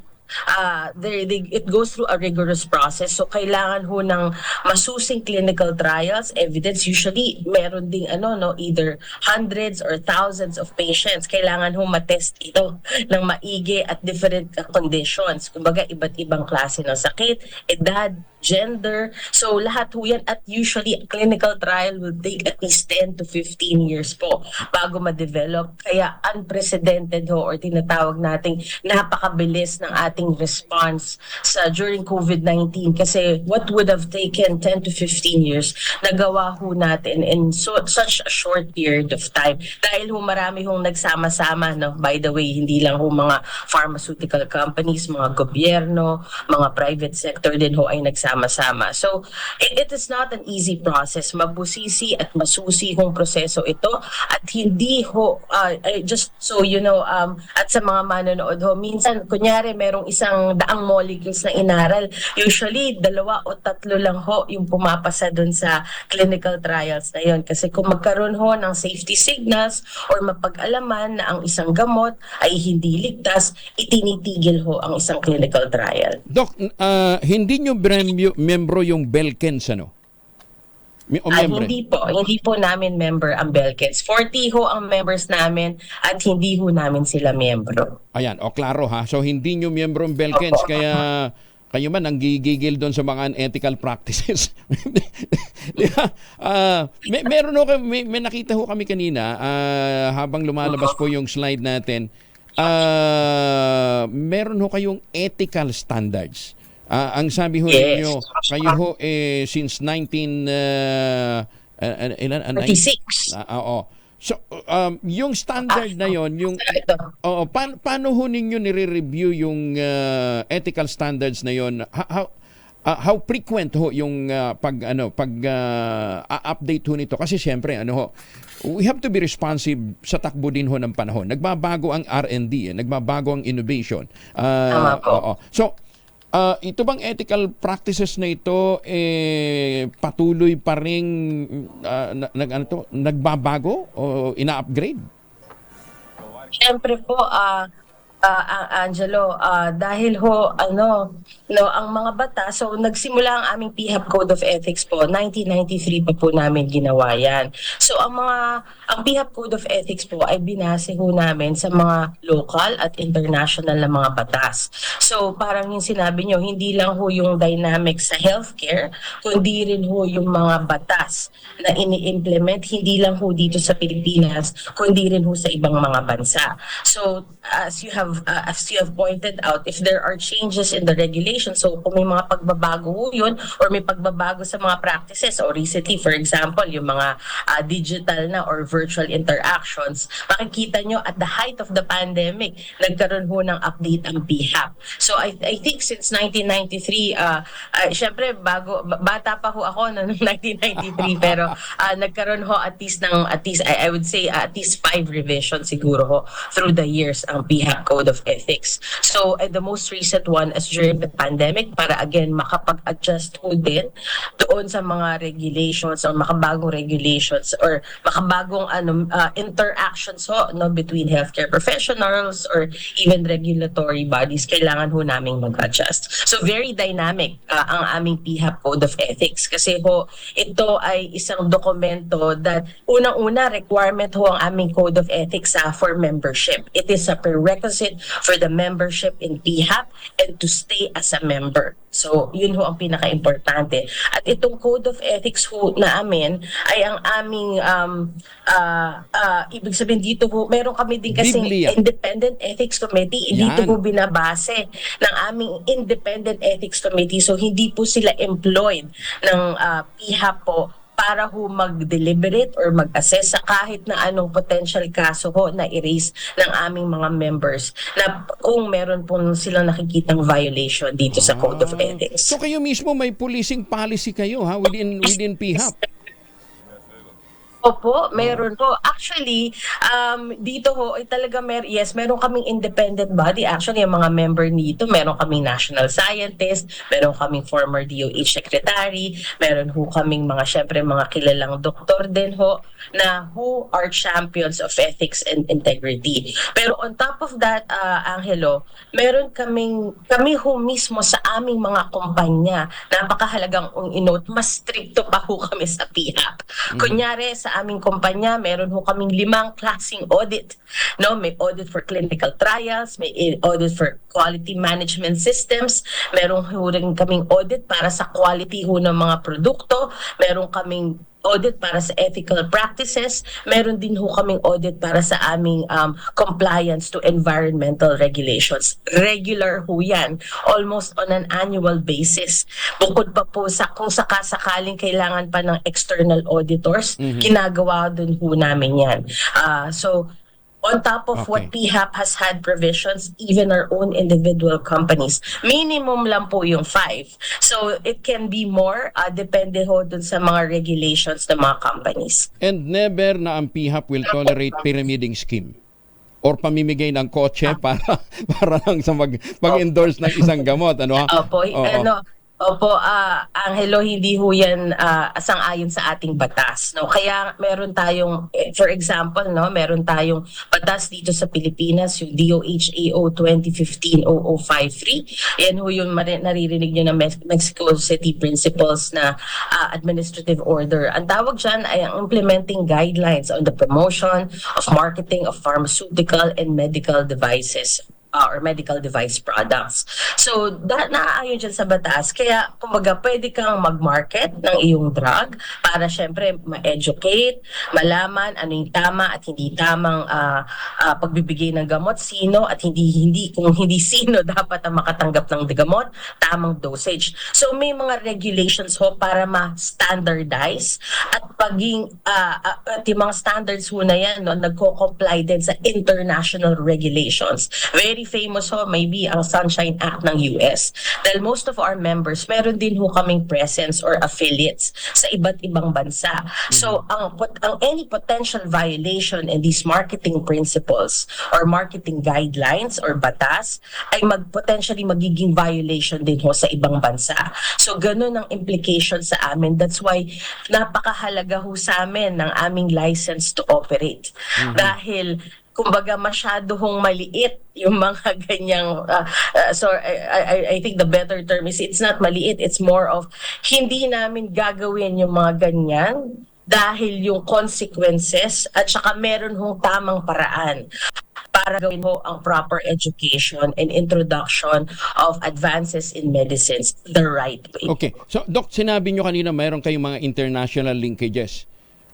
it goes through a rigorous process. So kailangan ho ng masusing clinical trials, evidence. Usually meron ding either hundreds or thousands of patients. Kailangan ho matest ito ng maigi at different conditions. Kumbaga iba't ibang klase ng sakit, edad, gender. So lahat ho yan, at usually a clinical trial will take at least 10 to 15 years po bago ma-develop. Kaya unprecedented ho, or tinatawag nating napakabilis ng ating response during COVID-19, kasi what would have taken 10 to 15 years nagawa ho natin in such a short period of time. Dahil ho marami hong nagsama-sama, by the way, hindi lang ho mga pharmaceutical companies, mga gobyerno, mga private sector din ho ay nagsama-sama. So, it is not an easy process. Mabusisi at masusi hong proseso ito, at hindi ho, just so you know, at sa mga manonood ho, minsan, kunyari, merong isang daang molecules na inaral. Usually, 2 o 3 lang ho yung pumapasa dun sa clinical trials na yun. Kasi kung magkaroon ho ng safety signals or mapag-alaman na ang isang gamot ay hindi ligtas, itinitigil ho ang isang clinical trial. Doc, hindi nyo membro yung Belkens, ano? Hindi po namin member ang Belkens. 40 ho ang members namin at hindi ho namin sila membro. Ayan, klaro ha. So hindi nyo membro ang Belkens, kaya kayo man ang gigigil doon sa mga unethical practices. Meron ho, may nakita ho kami kanina habang lumalabas po yung slide natin. Meron ho kayong ethical standards. Ang sabi ho ninyo, kayo ho since 1996. So yung standard na yon, yung paano ho ninyo nire-review yung ethical standards na yon? How frequent ho yung update ho nito? Kasi siyempre we have to be responsive sa takbo din ho ng panahon. Nagbabago ang R&D, nagbabago ang innovation. So ito bang ethical practices na ito patuloy pa ring nagbabago o ina-upgrade? Siyempre po, Angelo, dahil ho ang mga batas, so nagsimula ang aming PHAP Code of Ethics po 1993 pa po namin ginawa yan. So ang PHAP Code of Ethics po ay binase ho namin sa mga local at international na mga batas. So parang yung sinabi nyo, hindi lang ho yung dynamics sa healthcare, kundi rin ho yung mga batas na ini-implement, hindi lang ho dito sa Pilipinas, kundi rin ho sa ibang mga bansa. So as you have pointed out, if there are changes in the regulation, so kung may mga pagbabago yun or may pagbabago sa mga practices, or recently, for example, yung mga digital na or virtual interactions, makikita nyo at the height of the pandemic, nagkaroon ho ng update ang PHAP. So I think since 1993, syempre bata pa ho ako noong 1993, pero nagkaroon ho at least I would say at least 5 revisions siguro ho through the years ang PHAP Code of Ethics. So the most recent one is during the pandemic, para again makapag-adjust ho din doon sa mga regulations or makabagong regulations or makabagong interactions ho between healthcare professionals or even regulatory bodies. Kailangan ho naming mag-adjust. So very dynamic ang aming PHAP Code of Ethics, kasi ho ito ay isang dokumento that unang-una requirement ho ang aming Code of Ethics for membership. It is a prerequisite benefit for the membership in PHAP and to stay as a member. So, yun ho ang pinaka-importante. At itong Code of Ethics ho namin ay ang aming, ibig sabihin dito ho, meron kami din kasing Biblia. Independent Ethics Committee. Dito ho binabase ng aming Independent Ethics Committee. So, hindi po sila employed ng PHAP po para ho mag-deliberate or mag-assess sa kahit na anong potential kaso ho na i-raise ng aming mga members na kung meron po silang nakikitang violation dito sa Code of Ethics. So kayo mismo may policing policy kayo ha within PHAP? Opo, meron po. Actually, dito ho ay talaga meron kaming independent body. Actually, yung mga member nito, meron kaming national scientist, meron kaming former DOH secretary, meron ho kaming syempre mga kilalang doktor din ho na who are champions of ethics and integrity. Pero on top of that, Angelo, meron kami ho mismo sa aming mga kumpanya, napakahalagang inote, mas stricto pa ho kami sa PHAP. Kunyari, sa aming kumpanya, meron ho kaming 5 klaseng audit. No, may audit for clinical trials, may audit for quality management systems, meron ho rin kaming audit para sa quality ho ng mga produkto, meron kaming audit para sa ethical practices, meron din ho kaming audit para sa aming compliance to environmental regulations. Regular ho yan, almost on an annual basis. Bukod pa po sa kung sakasakaling kailangan pa ng external auditors, ginagawa dun ho namin yan. So, on top of what PHAP has had provisions, even our own individual companies, minimum lang po yung 5. So, it can be more, depende ho dun sa mga regulations ng mga companies. And never na ang PHAP will tolerate pyramiding scheme or pamimigay ng kotse para lang sa mag-endorse ng isang gamot. Ano ha? Opo, Angelo, hindi ho yan sang-ayon sa ating batas. No? Kaya meron tayong, for example, no, meron tayong batas dito sa Pilipinas, yung DOH-AO 2015-0053. Yan ho yung naririnig nyo na Mexico City Principles na administrative order. Ang tawag dyan ay ang implementing guidelines on the promotion of marketing of pharmaceutical and medical devices or medical device products. So, naaayon dyan sa batas. Kaya, kumbaga, pwede kang mag-market ng iyong drug para syempre ma-educate, malaman ano yung tama at hindi tamang pagbibigay ng gamot, sino at kung hindi sino dapat ang makatanggap ng gamot, tamang dosage. So, may mga regulations ho para ma-standardize at at yung mga standards ho na yan, no, nagko-comply din sa international regulations. Very famous ho, maybe ang Sunshine Act ng US. Dahil most of our members, meron din ho kaming presence or affiliates sa iba't ibang bansa. So, ang any potential violation in these marketing principles or marketing guidelines or batas ay potentially magiging violation din ho sa ibang bansa. So, ganun ang implication sa amin. That's why napakahalaga ho sa amin ng aming license to operate. Dahil kumbaga masyado hong maliit yung mga ganyang so I think the better term is it's not maliit, it's more of hindi namin gagawin yung mga ganyan dahil yung consequences at saka meron hong tamang paraan para gawin ho ang proper education and introduction of advances in medicines the right way. Okay. So, Doc, sinabi nyo kanina mayroon kayong mga international linkages.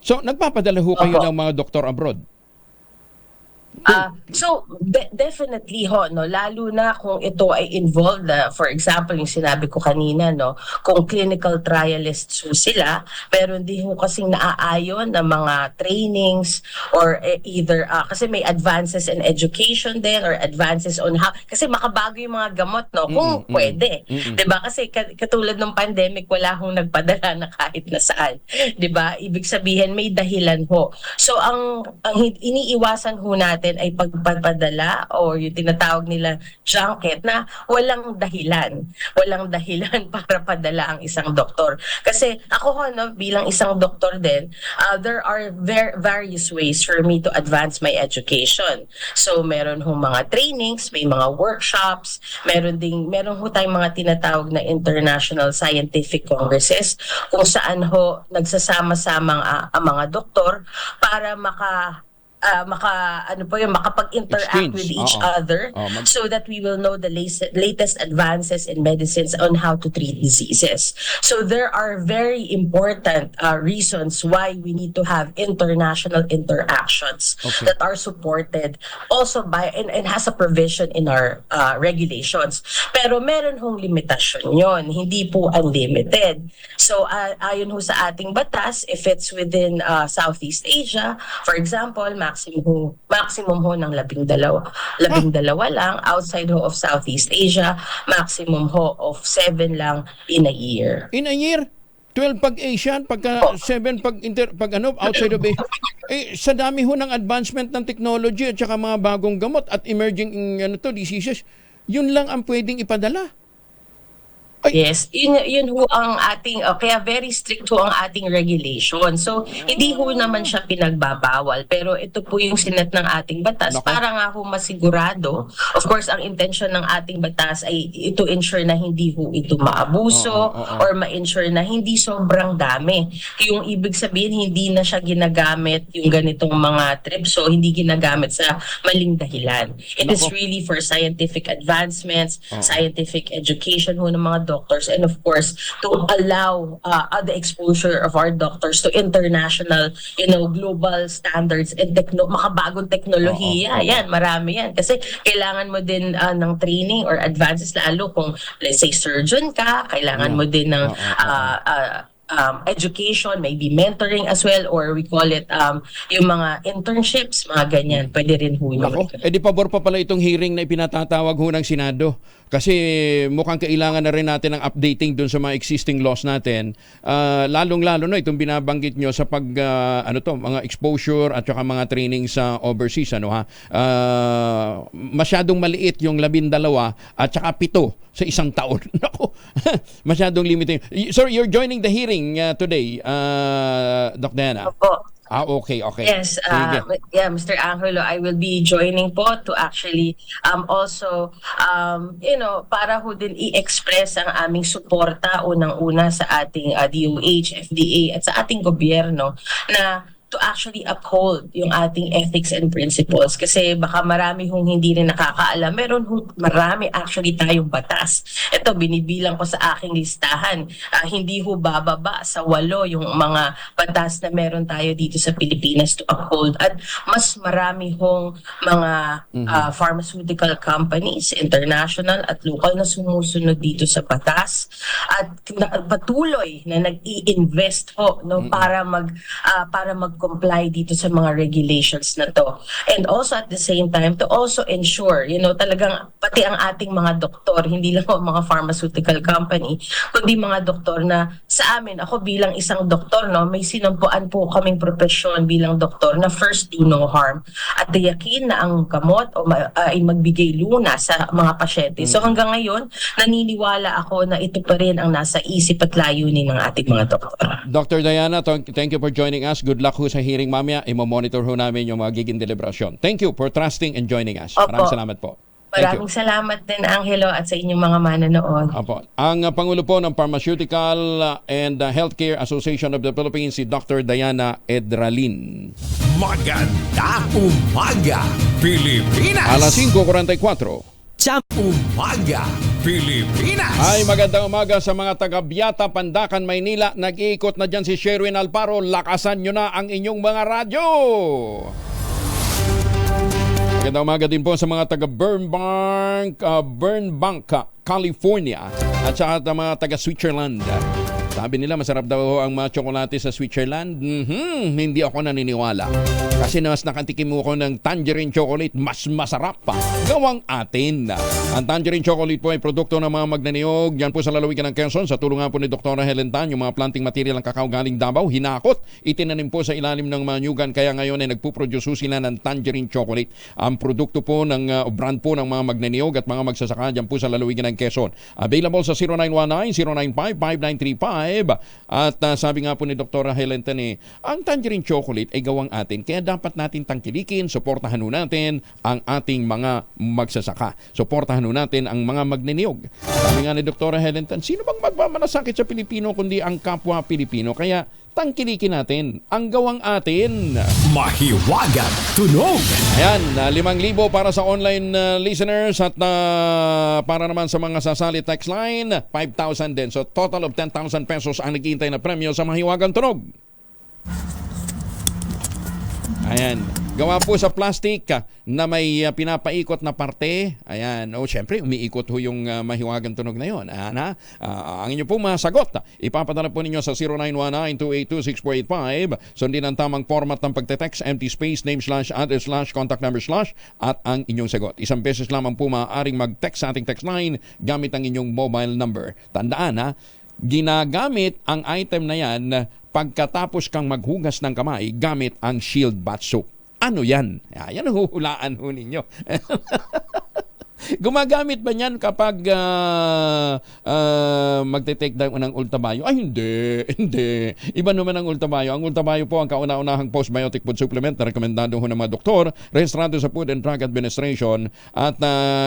So, nagpapadala ho kayo ng mga doktor abroad? Definitely ho, no, lalo na kung ito ay involved for example yung sinabi ko kanina, no, kung clinical trialists ho sila, meron din ho kasing naaayon ng mga trainings or either kasi may advances in education din or advances on how, kasi makabago yung mga gamot, no, kung pwede. 'Di ba? Kasi katulad ng pandemic, wala hong nagpadala na kahit na saan. 'Di ba? Ibig sabihin may dahilan ho. So ang iniiwasan ho natin ay pagpapadala o yung tinatawag nila junket na walang dahilan para padala ang isang doktor. Kasi ako ho, no, bilang isang doktor din, there are various ways for me to advance my education. So meron ho mga trainings, may mga workshops, meron ho tayong mga tinatawag na international scientific congresses kung saan ho nagsasama-samang ang mga doktor para makapag-interact with each other so that we will know the latest advances in medicines on how to treat diseases. So there are very important reasons why we need to have international interactions that are supported also by and has a provision in our regulations. Pero meron hong limitasyon yon, hindi po unlimited. So ayon ho sa ating batas, if it's within Southeast Asia, for example, maximum ho ng 12 lang. Outside ho of Southeast Asia, maximum ho of 7 lang in a year. In a year? 12 pag Asian, pagka 7 pag outside of Asia. Sa dami ho ng advancement ng technology at saka mga bagong gamot at emerging diseases, yun lang ang pwedeng ipadala. Yes, yun ho ang ating, kaya very strict ho ang ating regulation. So, hindi ho naman siya pinagbabawal, pero ito po yung sinet ng ating batas para nga ho masigurado. Of course, ang intention ng ating batas ay ito ensure na hindi ho ito maabuso or ma-ensure na hindi sobrang dami. Yung ibig sabihin, hindi na siya ginagamit yung ganitong mga trips, so hindi ginagamit sa maling dahilan. It is really for scientific advancements, scientific education ho ng mga doctors, and of course to allow the exposure of our doctors to international, global standards and makabagong teknolohiya. Yan, marami yan. Kasi kailangan mo din ng training or advances, lalo kung let's say surgeon ka, kailangan mo din ng education, maybe mentoring as well, or we call it yung mga internships, mga ganyan. Pwede rin ho yun. Di pabor pa pala itong hearing na ipinatatawag ho ng Senado. Kasi mukhang kailangan na rin natin ng updating dun sa mga existing laws natin. Lalong-lalo na itong binabanggit nyo sa mga exposure at saka mga training sa overseas. Masyadong maliit yung 12 at saka 7 sa isang taon. Masyadong limiting. Sir, you're joining the hearing today, Doc Diana. Opo. Okay. Yes, Mr. Angulo, I will be joining po to actually also, para ho din i-express ang aming suporta unang-una sa ating DOH, FDA at sa ating gobyerno na to actually uphold yung ating ethics and principles, kasi baka marami hong hindi rin nakakaalam. Meron marami actually tayong batas. Ito, binibilang ko sa aking listahan. Hindi ho bababa sa 8 yung mga batas na meron tayo dito sa Pilipinas to uphold. At mas marami hong mga pharmaceutical companies, international at local, na sumusunod dito sa batas at patuloy na nag-i-invest ho para mag-comply dito sa mga regulations na to. And also at the same time to also ensure, talagang pati ang ating mga doktor, hindi lang mga pharmaceutical company, kundi mga doktor na sa amin, ako bilang isang doktor, may sinumpuan po kaming propesyon bilang doktor na first do no harm at tiyakin na ang gamot ay magbigay luna sa mga pasyente. So hanggang ngayon, naniniwala ako na ito pa rin ang nasa isip at layunin ng ating mga doktor. Dr. Diana, thank you for joining us. Good luck ho sa hearing mamaya. Imo-monitor ho namin yung magiging deliberasyon. Thank you for trusting and joining us. Maraming salamat po. Maraming salamat din, Angelo, at sa inyong mga manonood. Ang Pangulo po ng Pharmaceutical and Healthcare Association of the Philippines, si Dr. Diana Edralin. Maganda umaga, Pilipinas! Alas 5:44. Umaga, Pilipinas! Ay, magandang umaga sa mga taga-Biata, Pandacan, Maynila. Nag-iikot na dyan si Sherwin Alparo. Lakasan nyo na ang inyong mga radyo! Magandang umaga din po sa mga taga-Burnbank, California, at sa mga taga-Switzerland. Sabi nila masarap daw ang mga tsokolate sa Switzerland. Hindi ako naniniwala. Kasi mas nakatikim ko ng tangerine chocolate, mas masarap pa. Gawang atin. Ang tangerine chocolate po ay produkto ng mga magnaniyog. Yan po sa lalawigan ng Quezon. Sa tulungan po ni Dr. Helen Tan, yung mga planting material ng kakao galing Davao, hinakot. Itinanim po sa ilalim ng mga nyugan. Kaya ngayon ay nagpuproduce sila ng tangerine chocolate. Ang produkto po ng brand po ng mga magnaniyog at mga magsasaka dyan po sa lalawigan ng Quezon. Available sa 0919-095-5935 At sabi nga po ni Dr. Helen Tane, ang tangerine chocolate ay gawang atin. Kaya dapat natin tangkilikin, suportahan ho natin ang ating mga magsasaka. Suportahan ho natin ang mga magniniyog. Sabi nga ni Dr. Helen Tane, sino bang magmamanasakit sa Pilipino kundi ang kapwa Pilipino? Kaya tangkilikin natin ang gawang atin. Mahiwagang tunog. Ayan, 5,000 para sa online listeners at para naman sa mga sasali text line, 5,000 din. So total of 10,000 pesos ang naghihintay na premyo sa Mahiwagang Tunog. Ayan. Gawa po sa plastic na may pinapaikot na parte. Ayan. O syempre, umiikot ho yung Mahiwagang Tunog na yun. Ang inyo po masagot, ipapadala po ninyo sa 0919-282-6485. Sundin ang tamang format ng pagte-text, empty space, name / address / contact number / at ang inyong sagot. Isang beses lamang po maaaring mag-text sa ating text line gamit ang inyong mobile number. Tandaan ginagamit ang item na yan pagkatapos kang maghugas ng kamay gamit ang Shield Bath Soap. Ano yan? Yan ang huhulaan ho ninyo. Gumagamit ba niyan kapag magte-take down ng Ultabayo? Ay, hindi. Iba naman ang Ultabayo. Ang Ultabayo po ang kauna-unahang postbiotic food supplement na rekomendado ho ng mga doktor, rehistrado sa Food and Drug Administration, at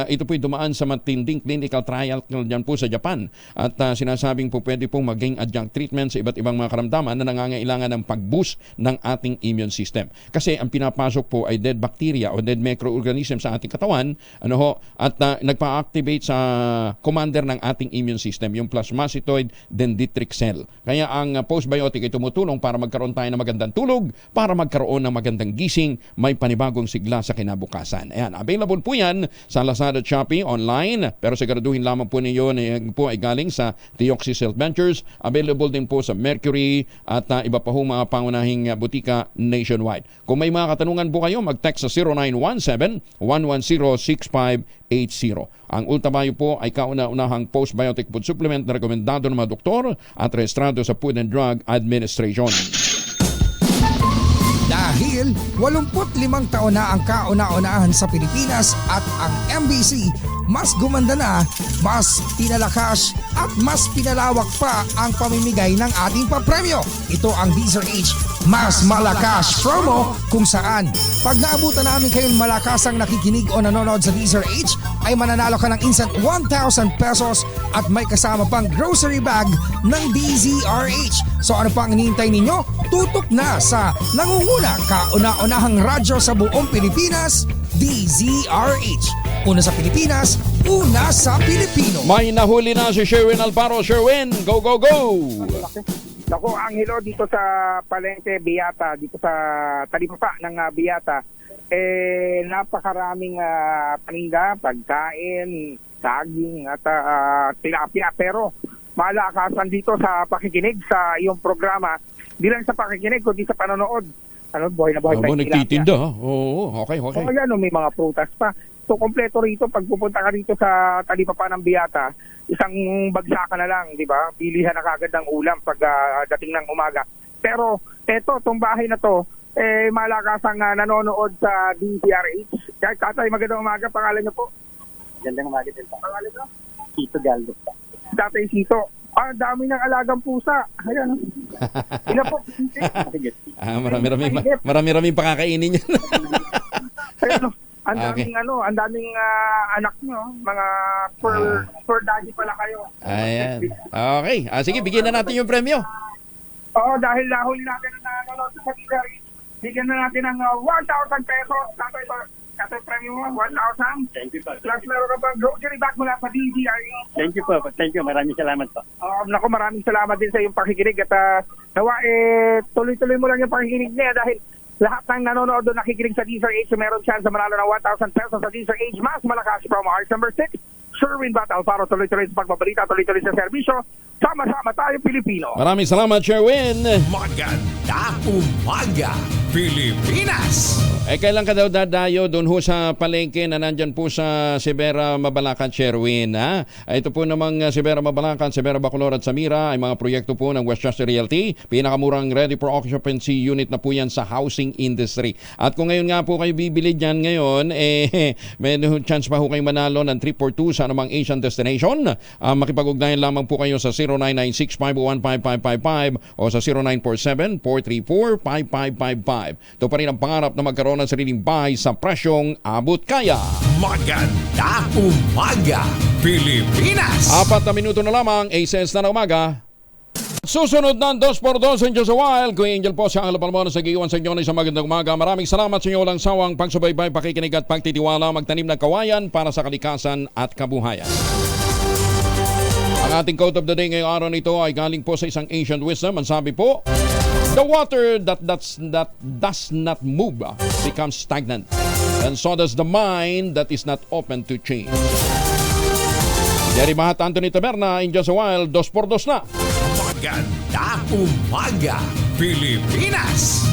ito po'y dumaan sa matinding clinical trial dyan po sa Japan. At sinasabing po pwede pong maging adjunct treatment sa iba't ibang mga karamdaman na nangangailangan ng pag-boost ng ating immune system. Kasi ang pinapasok po ay dead bacteria o dead microorganisms sa ating katawan, at nagpa-activate sa commander ng ating immune system, yung plasmacytoid dendritic cell. Kaya ang postbiotic ay tumutulong para magkaroon tayo ng magandang tulog, para magkaroon ng magandang gising, may panibagong sigla sa kinabukasan. Ayan, available po yan sa Lazada, Shopee, online, pero siguraduhin lamang po ninyo na yan po ay galing sa Deoxys Health Ventures. Available din po sa Mercury at iba pa ho mga pangunahing butika nationwide. Kung may mga katanungan po kayo, mag-text sa 0917-110-6580. Ang Ultabayo po ay kauna-unahang postbiotic food supplement na rekomendado ng mga doktor at rehistrado sa Food and Drug Administration. Dahil 85 taon na ang kauna-unahan sa Pilipinas at ang MBC mas gumanda na, mas pinalakas at mas pinalawak pa ang pamimigay ng ating papremyo. Ito ang DZRH Mas Malakas Promo, kung saan pag naabutan namin kayong malakasang nakikinig o nanonood sa DZRH ay mananalo ka ng instant 1,000 pesos at may kasama pang grocery bag ng DZRH. So ano pang hinihintay ninyo? Tutok na sa nangunguna kauna-unahang radyo sa buong Pilipinas, DZRH. Una sa Pilipinas, una sa Pilipino. May nahuli na si Sherwin Alparo. Sherwin, go, go, go! Naku, Angelo, dito sa Palengke, Biata, dito sa talipapa ng Biata, napakaraming paninda, pagkain, saging at tilapia. Pero malakasan dito sa pakikinig sa iyong programa, di lang sa pakikinig, kundi sa panonood. Buhay na buhay pa yung nagtitinda. Oo, okay. O yan, may mga prutas pa. So, kompleto rito, pag pupunta ka rito sa talipapa ng Biata, isang bagsakan na lang, di ba? Bilihan na kagad ng ulam pag dating ng umaga. Pero, itong bahay na to, malakasang nanonood sa DZRH. Tatay, magandang umaga. Pangalan niyo po? Magandang umaga din po. Pangalan niyo? Tito Galdo. Tatay Sito. Dami ng alagang pusa. Ayan. Ilan po? Marami-raming pakakainin yan. Ayan. Ang daming anak nyo, mga fur daddy pala kayo. Ayan. Okay. Sige, bigyan na natin yung premyo. Oo, dahil nahuli natin na nanonood sa DZRH, bigyan na natin ng 1,000 pesos. Tatay premyo mo, 1,000. Thank you po. Plus meron ka pang grocery bag mula sa DZRH. Thank you po. Thank you. Maraming salamat po. Naku, maraming salamat din sa iyong pakikinig at tuloy-tuloy mo lang yung pakikinig niya dahil lahat ng nanonood doon nakikinig sa DZRH meron chance sa manalo ng 1,000 pesos sa DZRH Mas Malakas Promo. Arts number 6, Sherwin Battle para tuloy-tuloy sa pagbabalita, tuloy-tuloy sa serbisyo. Sama-sama tayo, Pilipino. Maraming salamat, Sherwin. Maganda umaga, Pilipinas! Kailan ka daw dadayo doon ho sa palengke na nandyan po sa Sibera, Mabalacan, Sherwin? Ito po namang Sibera, Mabalacan, Sibera, Bacolod at Samira ay mga proyekto po ng Westchester Realty. Pinakamurang ready for occupancy unit na po yan sa housing industry. At kung ngayon nga po kayo bibili dyan ngayon, may chance pa ho kayo manalo ng 342 sa sa anumang Asian destination. Makipag-ugnayan lamang po kayo sa 0996-501-5555 o sa 0947-434-5555. Ito pa rin ang pangarap na magkaroon ng sariling bahay sa presyong abot kaya. Maganda umaga, Pilipinas! 4 na minuto na lamang, 8 na umaga. Susunod ng 2x2 in just a while. Kuya Angel po siya ang Palmono sa giwan sa inyo na isang magandang umaga. Maraming salamat sa inyo lang sawang pagsubaybay, pakikinig at pagtitiwala, magtanim ng kawayan para sa kalikasan at kabuhayan. Ang ating quote of the day ngayong araw nito ay galing po sa isang ancient wisdom. Ang sabi po, the water that does not move becomes stagnant, and so does the mind that is not open to change. Jerry Mahat, Anthony Taberna, in just a while, 2x2 na. Maganda umaga, Pilipinas!